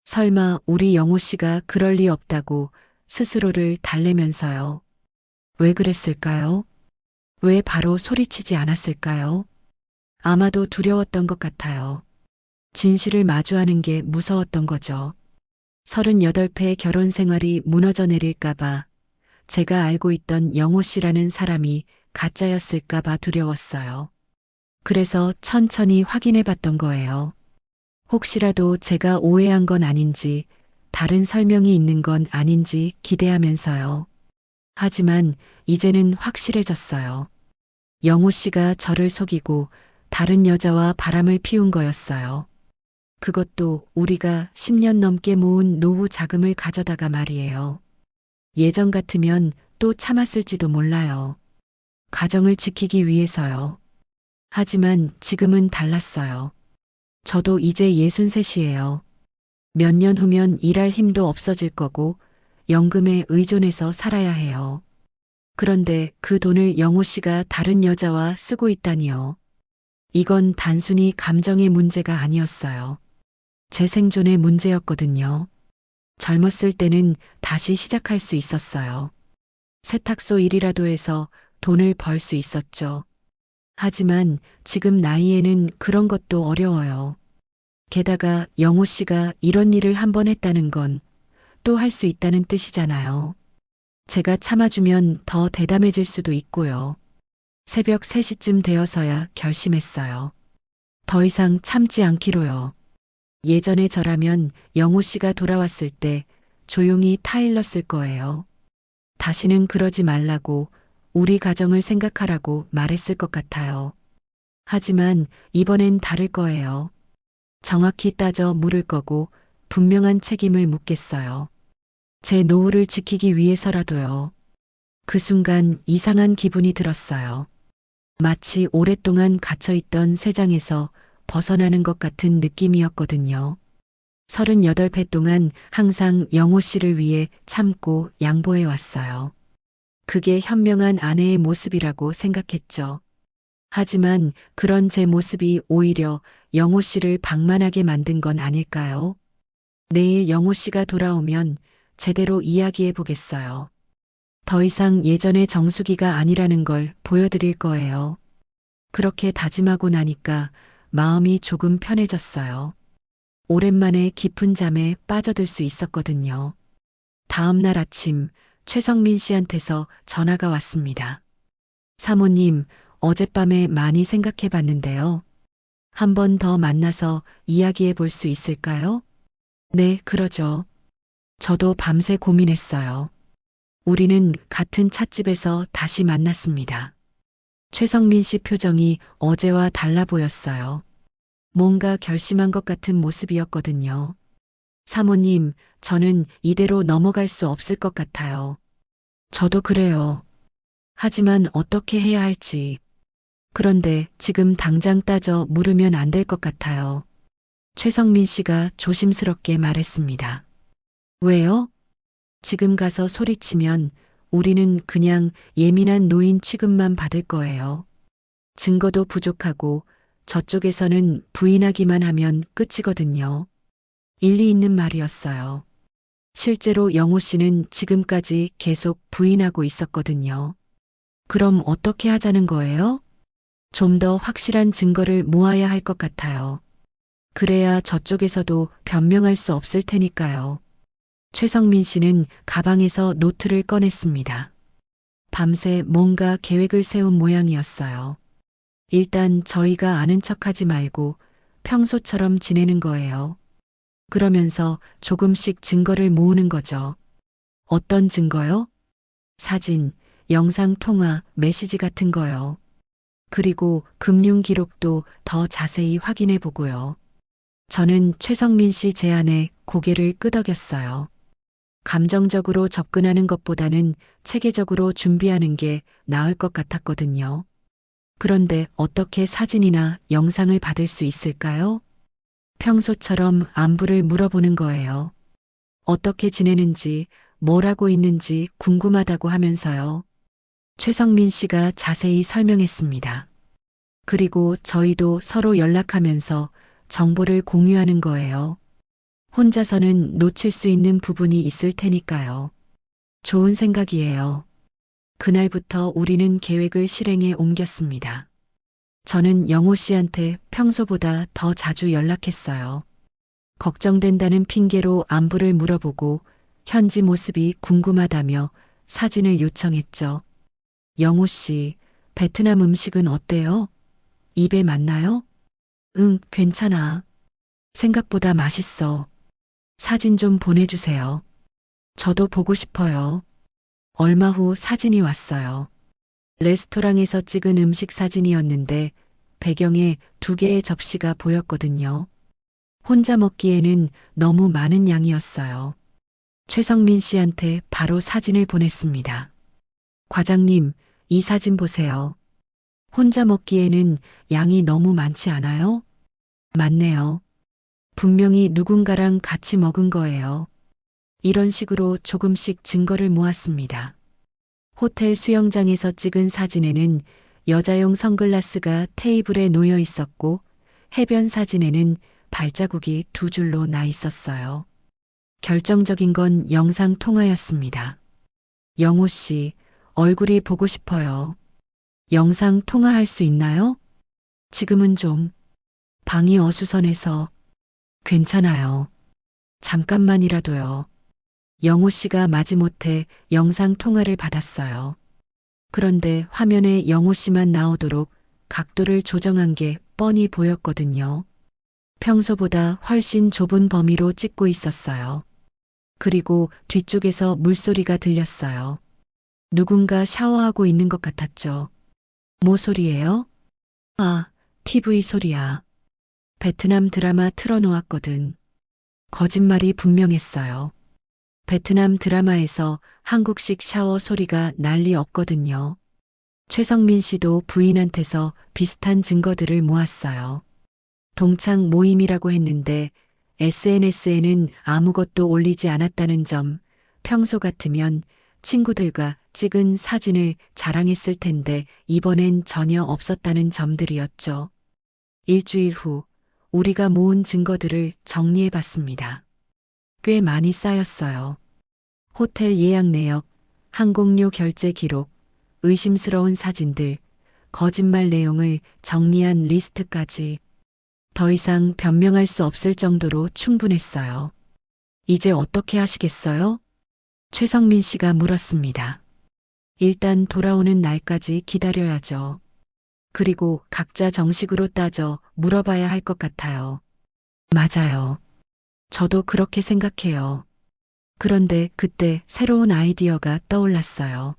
설마 우리 영호 씨가 그럴 리 없다고 스스로를 달래면서요. 왜 그랬을까요? 왜 바로 소리치지 않았을까요? 아마도 두려웠던 것 같아요. 진실을 마주하는 게 무서웠던 거죠. 38회 결혼 생활이 무너져 내릴까봐, 제가 알고 있던 영호 씨라는 사람이 가짜였을까봐 두려웠어요. 그래서 천천히 확인해 봤던 거예요. 혹시라도 제가 오해한 건 아닌지, 다른 설명이 있는 건 아닌지 기대하면서요. 하지만 이제는 확실해졌어요. 영호 씨가 저를 속이고 다른 여자와 바람을 피운 거였어요. 그것도 우리가 10년 넘게 모은 노후 자금을 가져다가 말이에요. 예전 같으면 또 참았을지도 몰라요. 가정을 지키기 위해서요. 하지만 지금은 달랐어요. 저도 이제 63이에요. 몇 년 후면 일할 힘도 없어질 거고 연금에 의존해서 살아야 해요. 그런데 그 돈을 영호 씨가 다른 여자와 쓰고 있다니요. 이건 단순히 감정의 문제가 아니었어요. 제 생존의 문제였거든요. 젊었을 때는 다시 시작할 수 있었어요. 세탁소 일이라도 해서 돈을 벌 수 있었죠. 하지만 지금 나이에는 그런 것도 어려워요. 게다가 영호 씨가 이런 일을 한 번 했다는 건 또 할 수 있다는 뜻이잖아요. 제가 참아주면 더 대담해질 수도 있고요. 새벽 3시쯤 되어서야 결심했어요. 더 이상 참지 않기로요. 예전에 저라면 영호 씨가 돌아왔을 때 조용히 타일렀을 거예요. 다시는 그러지 말라고, 우리 가정을 생각하라고 말했을 것 같아요. 하지만 이번엔 다를 거예요. 정확히 따져 물을 거고 분명한 책임을 묻겠어요. 제 노후를 지키기 위해서라도요. 그 순간 이상한 기분이 들었어요. 마치 오랫동안 갇혀있던 세상에서 벗어나는 것 같은 느낌이었거든요. 38회 동안 항상 영호 씨를 위해 참고 양보해 왔어요. 그게 현명한 아내의 모습이라고 생각했죠. 하지만 그런 제 모습이 오히려 영호 씨를 방만하게 만든 건 아닐까요? 내일 영호 씨가 돌아오면 제대로 이야기해 보겠어요. 더 이상 예전의 정수기가 아니라는 걸 보여드릴 거예요. 그렇게 다짐하고 나니까 마음이 조금 편해졌어요. 오랜만에 깊은 잠에 빠져들 수 있었거든요. 다음 날 아침 최성민 씨한테서 전화가 왔습니다. 사모님, 어젯밤에 많이 생각해 봤는데요. 한 번 더 만나서 이야기해 볼 수 있을까요? 네, 그러죠. 저도 밤새 고민했어요. 우리는 같은 찻집에서 다시 만났습니다. 최성민 씨 표정이 어제와 달라 보였어요. 뭔가 결심한 것 같은 모습이었거든요. 사모님, 저는 이대로 넘어갈 수 없을 것 같아요. 저도 그래요. 하지만 어떻게 해야 할지. 그런데 지금 당장 따져 물으면 안 될 것 같아요. 최성민 씨가 조심스럽게 말했습니다. 왜요? 지금 가서 소리치면 우리는 그냥 예민한 노인 취급만 받을 거예요. 증거도 부족하고 저쪽에서는 부인하기만 하면 끝이거든요. 일리 있는 말이었어요. 실제로 영호 씨는 지금까지 계속 부인하고 있었거든요. 그럼 어떻게 하자는 거예요? 좀 더 확실한 증거를 모아야 할 것 같아요. 그래야 저쪽에서도 변명할 수 없을 테니까요. 최성민 씨는 가방에서 노트를 꺼냈습니다. 밤새 뭔가 계획을 세운 모양이었어요. 일단 저희가 아는 척하지 말고 평소처럼 지내는 거예요. 그러면서 조금씩 증거를 모으는 거죠. 어떤 증거요? 사진, 영상 통화, 메시지 같은 거요. 그리고 금융 기록도 더 자세히 확인해 보고요. 저는 최성민 씨 제안에 고개를 끄덕였어요. 감정적으로 접근하는 것보다는 체계적으로 준비하는 게 나을 것 같았거든요. 그런데 어떻게 사진이나 영상을 받을 수 있을까요? 평소처럼 안부를 물어보는 거예요. 어떻게 지내는지, 뭘 하고 있는지 궁금하다고 하면서요. 최성민 씨가 자세히 설명했습니다. 그리고 저희도 서로 연락하면서 정보를 공유하는 거예요. 혼자서는 놓칠 수 있는 부분이 있을 테니까요. 좋은 생각이에요. 그날부터 우리는 계획을 실행에 옮겼습니다. 저는 영호 씨한테 평소보다 더 자주 연락했어요. 걱정된다는 핑계로 안부를 물어보고 현지 모습이 궁금하다며 사진을 요청했죠. 영호 씨, 베트남 음식은 어때요? 입에 맞나요? 응, 괜찮아. 생각보다 맛있어. 사진 좀 보내주세요. 저도 보고 싶어요. 얼마 후 사진이 왔어요. 레스토랑에서 찍은 음식 사진이었는데 배경에 2개의 접시가 보였거든요. 혼자 먹기에는 너무 많은 양이었어요. 최성민 씨한테 바로 사진을 보냈습니다. 과장님, 이 사진 보세요. 혼자 먹기에는 양이 너무 많지 않아요? 맞네요. 분명히 누군가랑 같이 먹은 거예요. 이런 식으로 조금씩 증거를 모았습니다. 호텔 수영장에서 찍은 사진에는 여자용 선글라스가 테이블에 놓여 있었고 해변 사진에는 발자국이 2줄로 나 있었어요. 결정적인 건 영상 통화였습니다. 영호 씨, 얼굴이 보고 싶어요. 영상 통화할 수 있나요? 지금은 좀 방이 어수선해서 괜찮아요. 잠깐만이라도요. 영호 씨가 마지못해 영상 통화를 받았어요. 그런데 화면에 영호 씨만 나오도록 각도를 조정한 게 뻔히 보였거든요. 평소보다 훨씬 좁은 범위로 찍고 있었어요. 그리고 뒤쪽에서 물소리가 들렸어요. 누군가 샤워하고 있는 것 같았죠. 뭐 소리예요? 아, TV 소리야. 베트남 드라마 틀어놓았거든. 거짓말이 분명했어요. 베트남 드라마에서 한국식 샤워 소리가 난리 없거든요. 최성민 씨도 부인한테서 비슷한 증거들을 모았어요. 동창 모임이라고 했는데 SNS에는 아무것도 올리지 않았다는 점, 평소 같으면 친구들과 찍은 사진을 자랑했을 텐데 이번엔 전혀 없었다는 점들이었죠. 일주일 후 우리가 모은 증거들을 정리해 봤습니다. 꽤 많이 쌓였어요. 호텔 예약 내역, 항공료 결제 기록, 의심스러운 사진들, 거짓말 내용을 정리한 리스트까지 더 이상 변명할 수 없을 정도로 충분했어요. 이제 어떻게 하시겠어요? 최성민 씨가 물었습니다. 일단 돌아오는 날까지 기다려야죠. 그리고 각자 정식으로 따져 물어봐야 할 것 같아요. 맞아요. 저도 그렇게 생각해요. 그런데 그때 새로운 아이디어가 떠올랐어요.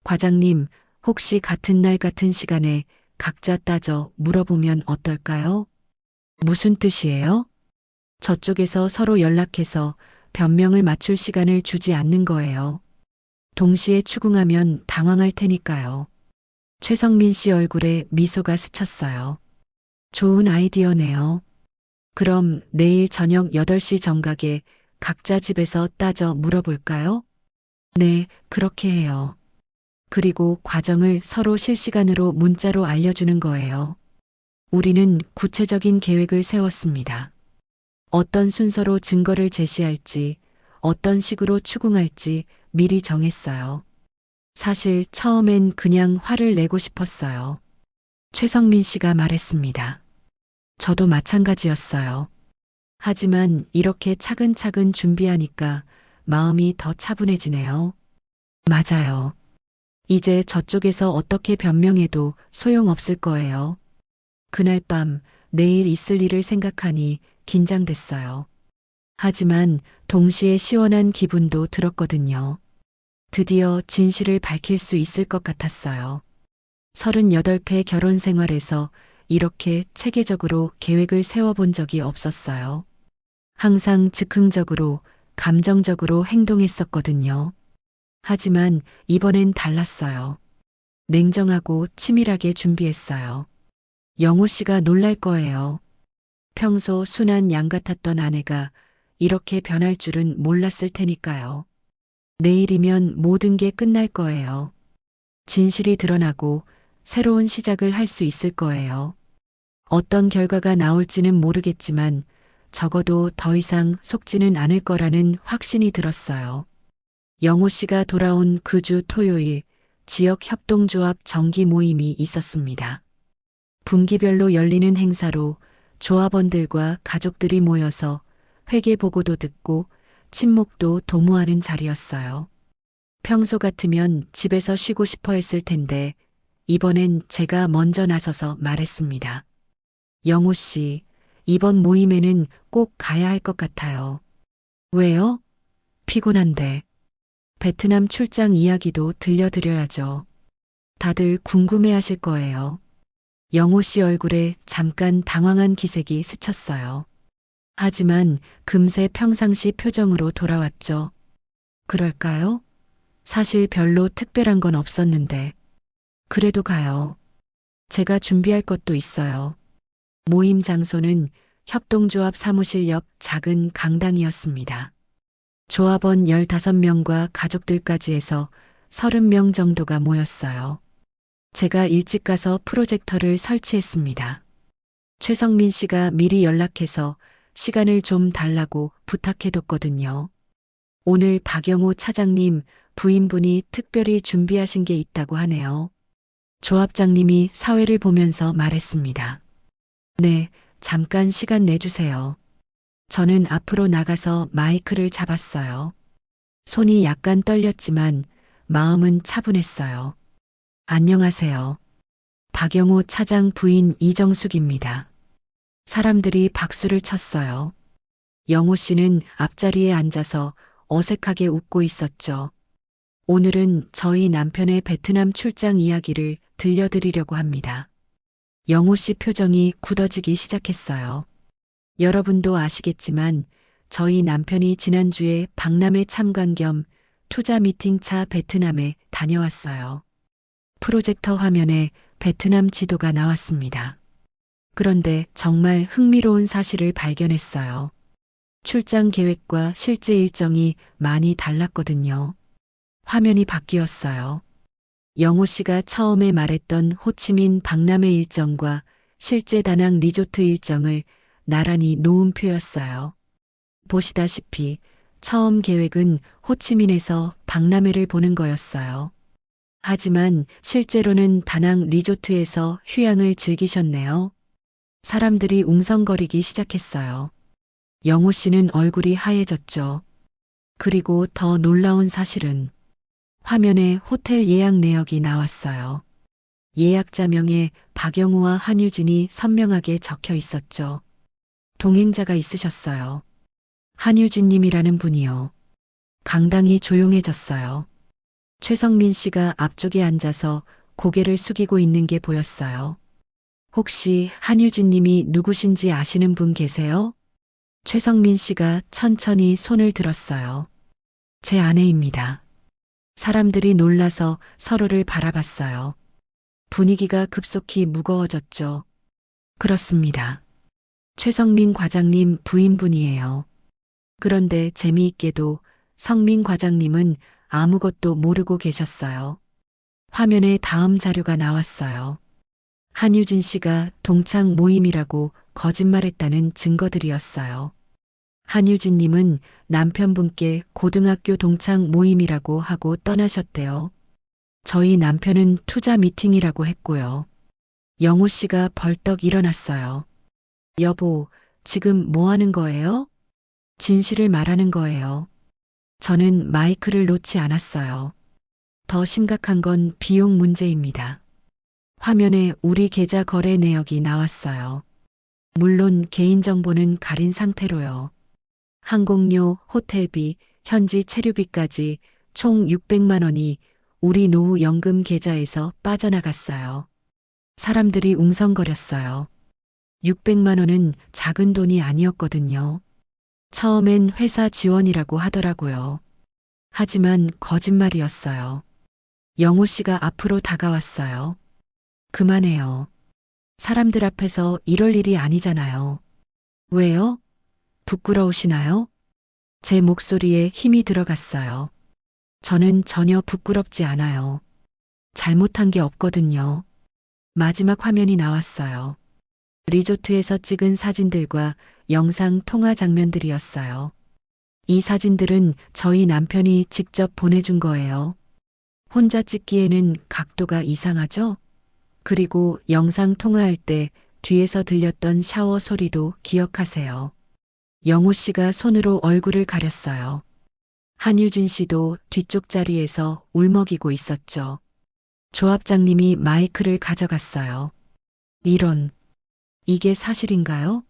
과장님, 혹시 같은 날 같은 시간에 각자 따져 물어보면 어떨까요? 무슨 뜻이에요? 저쪽에서 서로 연락해서 변명을 맞출 시간을 주지 않는 거예요. 동시에 추궁하면 당황할 테니까요. 최성민 씨 얼굴에 미소가 스쳤어요. 좋은 아이디어네요. 그럼 내일 저녁 8시 정각에 각자 집에서 따져 물어볼까요? 네, 그렇게 해요. 그리고 과정을 서로 실시간으로 문자로 알려주는 거예요. 우리는 구체적인 계획을 세웠습니다. 어떤 순서로 증거를 제시할지, 어떤 식으로 추궁할지 미리 정했어요. 사실 처음엔 그냥 화를 내고 싶었어요. 최성민 씨가 말했습니다. 저도 마찬가지였어요. 하지만 이렇게 차근차근 준비하니까 마음이 더 차분해지네요. 맞아요. 이제 저쪽에서 어떻게 변명해도 소용없을 거예요. 그날 밤 내일 있을 일을 생각하니 긴장됐어요. 하지만 동시에 시원한 기분도 들었거든요. 드디어 진실을 밝힐 수 있을 것 같았어요. 38회 결혼 생활에서 이렇게 체계적으로 계획을 세워본 적이 없었어요. 항상 즉흥적으로, 감정적으로 행동했었거든요. 하지만 이번엔 달랐어요. 냉정하고 치밀하게 준비했어요. 영호 씨가 놀랄 거예요. 평소 순한 양 같았던 아내가 이렇게 변할 줄은 몰랐을 테니까요. 내일이면 모든 게 끝날 거예요. 진실이 드러나고 새로운 시작을 할 수 있을 거예요. 어떤 결과가 나올지는 모르겠지만 적어도 더 이상 속지는 않을 거라는 확신이 들었어요. 영호 씨가 돌아온 그 주 토요일 지역 협동조합 정기 모임이 있었습니다. 분기별로 열리는 행사로 조합원들과 가족들이 모여서 회계 보고도 듣고 친목도 도모하는 자리였어요. 평소 같으면 집에서 쉬고 싶어 했을 텐데 이번엔 제가 먼저 나서서 말했습니다. 영호 씨, 이번 모임에는 꼭 가야 할 것 같아요. 왜요? 피곤한데. 베트남 출장 이야기도 들려드려야죠. 다들 궁금해 하실 거예요. 영호 씨 얼굴에 잠깐 당황한 기색이 스쳤어요. 하지만 금세 평상시 표정으로 돌아왔죠. 그럴까요? 사실 별로 특별한 건 없었는데. 그래도 가요. 제가 준비할 것도 있어요. 모임 장소는 협동조합 사무실 옆 작은 강당이었습니다. 조합원 15명과 가족들까지 해서 30명 정도가 모였어요. 제가 일찍 가서 프로젝터를 설치했습니다. 최성민 씨가 미리 연락해서 시간을 좀 달라고 부탁해뒀거든요. 오늘 박영호 차장님 부인분이 특별히 준비하신 게 있다고 하네요. 조합장님이 사회를 보면서 말했습니다. 네, 잠깐 시간 내주세요. 저는 앞으로 나가서 마이크를 잡았어요. 손이 약간 떨렸지만 마음은 차분했어요. 안녕하세요. 박영호 차장 부인 이정숙입니다. 사람들이 박수를 쳤어요. 영호 씨는 앞자리에 앉아서 어색하게 웃고 있었죠. 오늘은 저희 남편의 베트남 출장 이야기를 들려드리려고 합니다. 영호 씨 표정이 굳어지기 시작했어요. 여러분도 아시겠지만 저희 남편이 지난주에 박람회 참관 겸 투자 미팅차 베트남에 다녀왔어요. 프로젝터 화면에 베트남 지도가 나왔습니다. 그런데 정말 흥미로운 사실을 발견했어요. 출장 계획과 실제 일정이 많이 달랐거든요. 화면이 바뀌었어요. 영호 씨가 처음에 말했던 호치민 박람회 일정과 실제 다낭 리조트 일정을 나란히 놓음표였어요. 보시다시피 처음 계획은 호치민에서 박람회를 보는 거였어요. 하지만 실제로는 다낭 리조트에서 휴양을 즐기셨네요. 사람들이 웅성거리기 시작했어요. 영호 씨는 얼굴이 하얘졌죠. 그리고 더 놀라운 사실은 화면에 호텔 예약 내역이 나왔어요. 예약자명에 박영호와 한유진이 선명하게 적혀 있었죠. 동행자가 있으셨어요. 한유진 님이라는 분이요. 강당이 조용해졌어요. 최성민 씨가 앞쪽에 앉아서 고개를 숙이고 있는 게 보였어요. 혹시 한유진 님이 누구신지 아시는 분 계세요? 최성민 씨가 천천히 손을 들었어요. 제 아내입니다. 사람들이 놀라서 서로를 바라봤어요. 분위기가 급속히 무거워졌죠. 그렇습니다. 최성민 과장님 부인분이에요. 그런데 재미있게도 성민 과장님은 아무것도 모르고 계셨어요. 화면에 다음 자료가 나왔어요. 한유진 씨가 동창 모임이라고 거짓말했다는 증거들이었어요. 한유진 님은 남편분께 고등학교 동창 모임이라고 하고 떠나셨대요. 저희 남편은 투자 미팅이라고 했고요. 영호 씨가 벌떡 일어났어요. 여보, 지금 뭐 하는 거예요? 진실을 말하는 거예요. 저는 마이크를 놓지 않았어요. 더 심각한 건 비용 문제입니다. 화면에 우리 계좌 거래 내역이 나왔어요. 물론 개인정보는 가린 상태로요. 항공료, 호텔비, 현지 체류비까지 총 600만 원이 우리 노후 연금 계좌에서 빠져나갔어요. 사람들이 웅성거렸어요. 600만 원은 작은 돈이 아니었거든요. 처음엔 회사 지원이라고 하더라고요. 하지만 거짓말이었어요. 영호 씨가 앞으로 다가왔어요. 그만해요. 사람들 앞에서 이럴 일이 아니잖아요. 왜요? 부끄러우시나요? 제 목소리에 힘이 들어갔어요. 저는 전혀 부끄럽지 않아요. 잘못한 게 없거든요. 마지막 화면이 나왔어요. 리조트에서 찍은 사진들과 영상 통화 장면들이었어요. 이 사진들은 저희 남편이 직접 보내준 거예요. 혼자 찍기에는 각도가 이상하죠? 그리고 영상 통화할 때 뒤에서 들렸던 샤워 소리도 기억하세요. 영호 씨가 손으로 얼굴을 가렸어요. 한유진 씨도 뒤쪽 자리에서 울먹이고 있었죠. 조합장님이 마이크를 가져갔어요. 이게 사실인가요?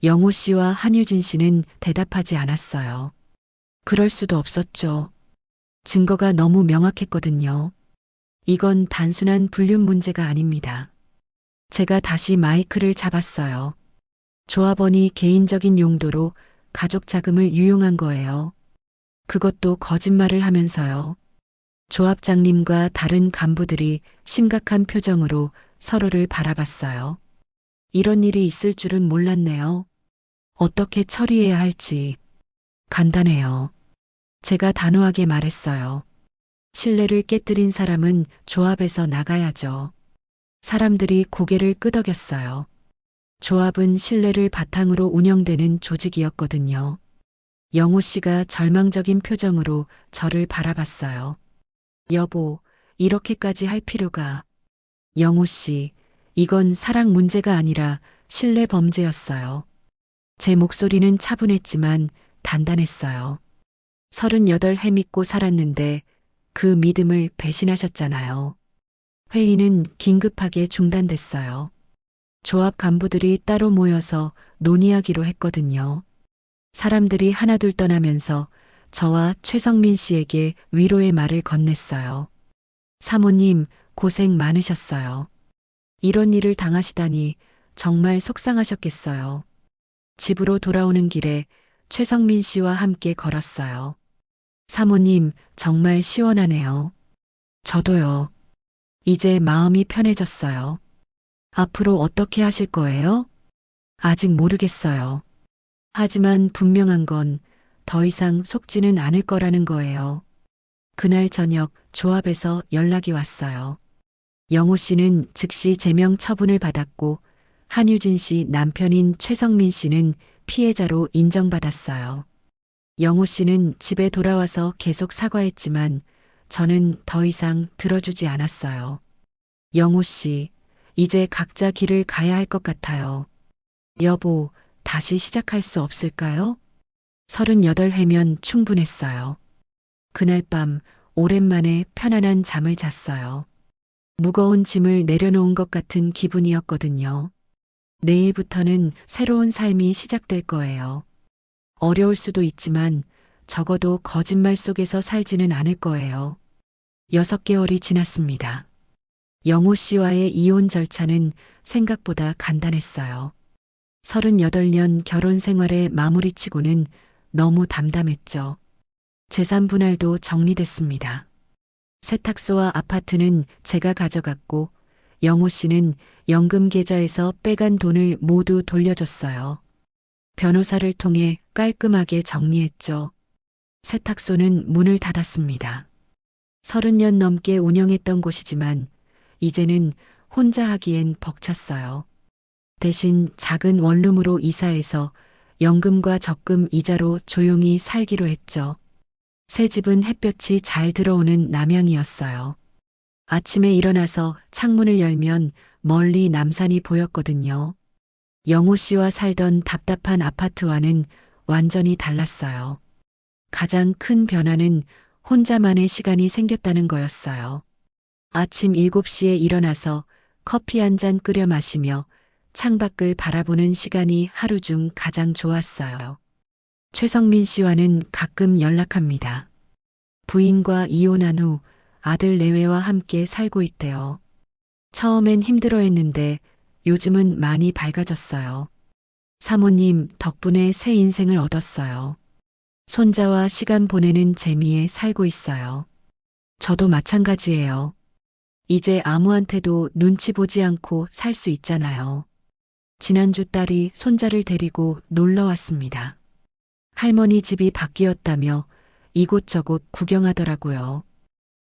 영호 씨와 한유진 씨는 대답하지 않았어요. 그럴 수도 없었죠. 증거가 너무 명확했거든요. 이건 단순한 불륜 문제가 아닙니다. 제가 다시 마이크를 잡았어요. 조합원이 개인적인 용도로 가족 자금을 유용한 거예요. 그것도 거짓말을 하면서요. 조합장님과 다른 간부들이 심각한 표정으로 서로를 바라봤어요. 이런 일이 있을 줄은 몰랐네요. 어떻게 처리해야 할지. 간단해요. 제가 단호하게 말했어요. 신뢰를 깨뜨린 사람은 조합에서 나가야죠. 사람들이 고개를 끄덕였어요. 조합은 신뢰를 바탕으로 운영되는 조직이었거든요. 영호 씨가 절망적인 표정으로 저를 바라봤어요. 여보, 이렇게까지 할 필요가. 영호 씨, 이건 사랑 문제가 아니라 신뢰 범죄였어요. 제 목소리는 차분했지만 단단했어요. 38해 믿고 살았는데 그 믿음을 배신하셨잖아요. 회의는 긴급하게 중단됐어요. 조합 간부들이 따로 모여서 논의하기로 했거든요. 사람들이 하나둘 떠나면서 저와 최성민 씨에게 위로의 말을 건넸어요. 사모님, 고생 많으셨어요. 이런 일을 당하시다니 정말 속상하셨겠어요. 집으로 돌아오는 길에 최성민 씨와 함께 걸었어요. 사모님, 정말 시원하네요. 저도요. 이제 마음이 편해졌어요. 앞으로 어떻게 하실 거예요? 아직 모르겠어요. 하지만 분명한 건 더 이상 속지는 않을 거라는 거예요. 그날 저녁 조합에서 연락이 왔어요. 영호 씨는 즉시 제명 처분을 받았고 한유진 씨 남편인 최성민 씨는 피해자로 인정받았어요. 영호 씨는 집에 돌아와서 계속 사과했지만 저는 더 이상 들어주지 않았어요. 영호 씨, 이제 각자 길을 가야 할 것 같아요. 여보, 다시 시작할 수 없을까요? 38회면 충분했어요. 그날 밤 오랜만에 편안한 잠을 잤어요. 무거운 짐을 내려놓은 것 같은 기분이었거든요. 내일부터는 새로운 삶이 시작될 거예요. 어려울 수도 있지만 적어도 거짓말 속에서 살지는 않을 거예요. 6개월이 지났습니다. 영호 씨와의 이혼 절차는 생각보다 간단했어요. 38년 결혼 생활의 마무리치고는 너무 담담했죠. 재산 분할도 정리됐습니다. 세탁소와 아파트는 제가 가져갔고 영호 씨는 연금 계좌에서 빼간 돈을 모두 돌려줬어요. 변호사를 통해 깔끔하게 정리했죠. 세탁소는 문을 닫았습니다. 30년 넘게 운영했던 곳이지만 이제는 혼자 하기엔 벅찼어요. 대신 작은 원룸으로 이사해서 연금과 적금 이자로 조용히 살기로 했죠. 새 집은 햇볕이 잘 들어오는 남향이었어요. 아침에 일어나서 창문을 열면 멀리 남산이 보였거든요. 영호 씨와 살던 답답한 아파트와는 완전히 달랐어요. 가장 큰 변화는 혼자만의 시간이 생겼다는 거였어요. 아침 7시에 일어나서 커피 한 잔 끓여 마시며 창밖을 바라보는 시간이 하루 중 가장 좋았어요. 최성민 씨와는 가끔 연락합니다. 부인과 이혼한 후 아들 내외와 함께 살고 있대요. 처음엔 힘들어했는데 요즘은 많이 밝아졌어요. 사모님 덕분에 새 인생을 얻었어요. 손자와 시간 보내는 재미에 살고 있어요. 저도 마찬가지예요. 이제 아무한테도 눈치 보지 않고 살 수 있잖아요. 지난주 딸이 손자를 데리고 놀러 왔습니다. 할머니 집이 바뀌었다며 이곳저곳 구경하더라고요.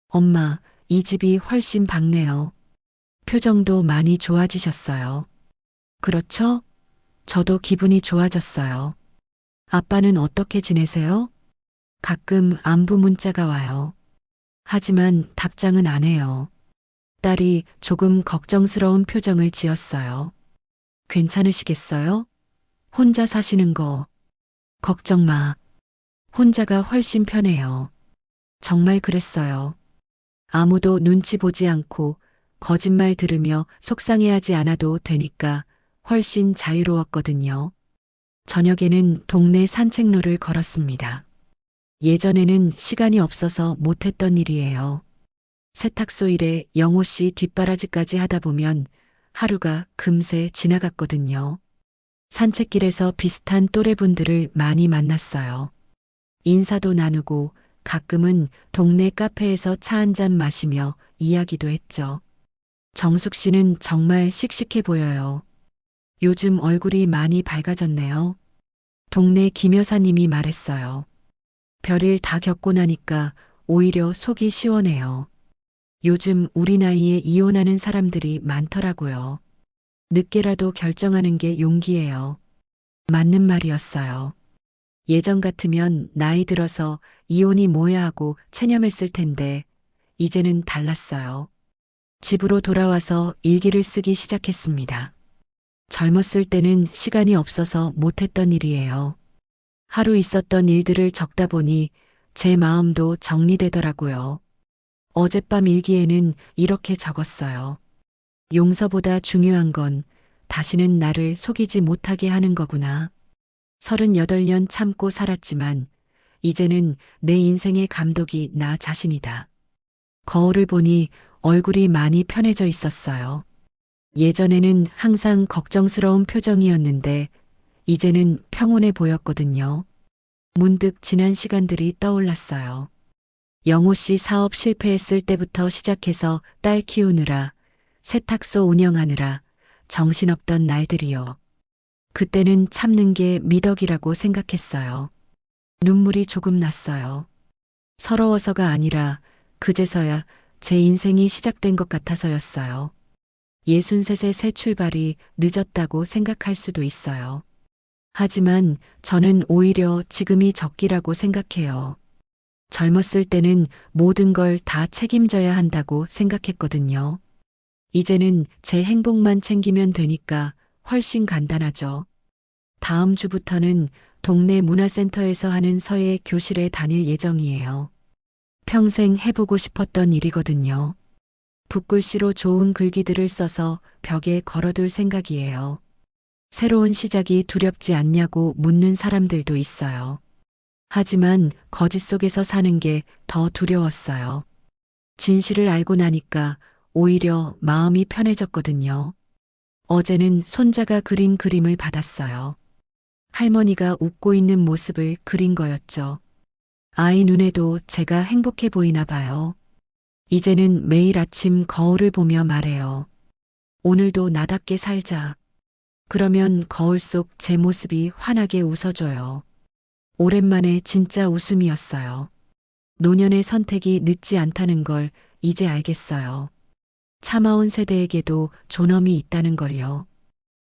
엄마, 이 집이 훨씬 밝네요. 표정도 많이 좋아지셨어요. 그렇죠? 저도 기분이 좋아졌어요. 아빠는 어떻게 지내세요? 가끔 안부 문자가 와요. 하지만 답장은 안 해요. 딸이 조금 걱정스러운 표정을 지었어요. 괜찮으시겠어요? 혼자 사시는 거. 걱정 마. 혼자가 훨씬 편해요. 정말 그랬어요. 아무도 눈치 보지 않고 거짓말 들으며 속상해하지 않아도 되니까 훨씬 자유로웠거든요. 저녁에는 동네 산책로를 걸었습니다. 예전에는 시간이 없어서 못했던 일이에요. 세탁소 일에 영호 씨 뒷바라지까지 하다 보면 하루가 금세 지나갔거든요. 산책길에서 비슷한 또래분들을 많이 만났어요. 인사도 나누고 가끔은 동네 카페에서 차 한잔 마시며 이야기도 했죠. 정숙 씨는 정말 씩씩해 보여요. 요즘 얼굴이 많이 밝아졌네요. 동네 김 여사님이 말했어요. 별일 다 겪고 나니까 오히려 속이 시원해요. 요즘 우리 나이에 이혼하는 사람들이 많더라고요. 늦게라도 결정하는 게 용기예요. 맞는 말이었어요. 예전 같으면 나이 들어서 이혼이 뭐야 하고 체념했을 텐데 이제는 달랐어요. 집으로 돌아와서 일기를 쓰기 시작했습니다. 젊었을 때는 시간이 없어서 못했던 일이에요. 하루 있었던 일들을 적다 보니 제 마음도 정리되더라고요. 어젯밤 일기에는 이렇게 적었어요. 용서보다 중요한 건 다시는 나를 속이지 못하게 하는 거구나. 38년 참고 살았지만 이제는 내 인생의 감독이 나 자신이다. 거울을 보니 얼굴이 많이 편해져 있었어요. 예전에는 항상 걱정스러운 표정이었는데 이제는 평온해 보였거든요. 문득 지난 시간들이 떠올랐어요. 영호 씨 사업 실패했을 때부터 시작해서 딸 키우느라, 세탁소 운영하느라 정신없던 날들이요. 그때는 참는 게 미덕이라고 생각했어요. 눈물이 조금 났어요. 서러워서가 아니라 그제서야 제 인생이 시작된 것 같아서였어요. 63세 새 출발이 늦었다고 생각할 수도 있어요. 하지만 저는 오히려 지금이 적기라고 생각해요. 젊었을 때는 모든 걸 다 책임져야 한다고 생각했거든요. 이제는 제 행복만 챙기면 되니까 훨씬 간단하죠. 다음 주부터는 동네 문화센터에서 하는 서예 교실에 다닐 예정이에요. 평생 해보고 싶었던 일이거든요. 붓글씨로 좋은 글귀들을 써서 벽에 걸어둘 생각이에요. 새로운 시작이 두렵지 않냐고 묻는 사람들도 있어요. 하지만 거짓 속에서 사는 게 더 두려웠어요. 진실을 알고 나니까 오히려 마음이 편해졌거든요. 어제는 손자가 그린 그림을 받았어요. 할머니가 웃고 있는 모습을 그린 거였죠. 아이 눈에도 제가 행복해 보이나 봐요. 이제는 매일 아침 거울을 보며 말해요. 오늘도 나답게 살자. 그러면 거울 속 제 모습이 환하게 웃어줘요. 오랜만에 진짜 웃음이었어요. 노년의 선택이 늦지 않다는 걸 이제 알겠어요. 참아온 세대에게도 존엄이 있다는 걸요.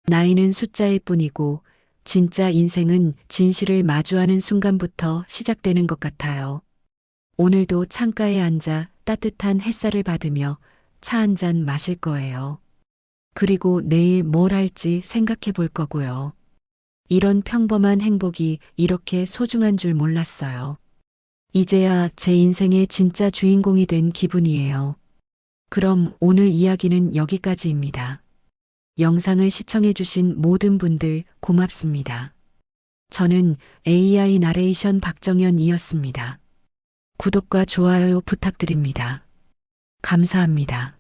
나이는 숫자일 뿐이고 진짜 인생은 진실을 마주하는 순간부터 시작되는 것 같아요. 오늘도 창가에 앉아 따뜻한 햇살을 받으며 차 한 잔 마실 거예요. 그리고 내일 뭘 할지 생각해 볼 거고요. 이런 평범한 행복이 이렇게 소중한 줄 몰랐어요. 이제야 제 인생의 진짜 주인공이 된 기분이에요. 그럼 오늘 이야기는 여기까지입니다. 영상을 시청해주신 모든 분들 고맙습니다. 저는 AI 나레이션 박정현이었습니다. 구독과 좋아요 부탁드립니다. 감사합니다.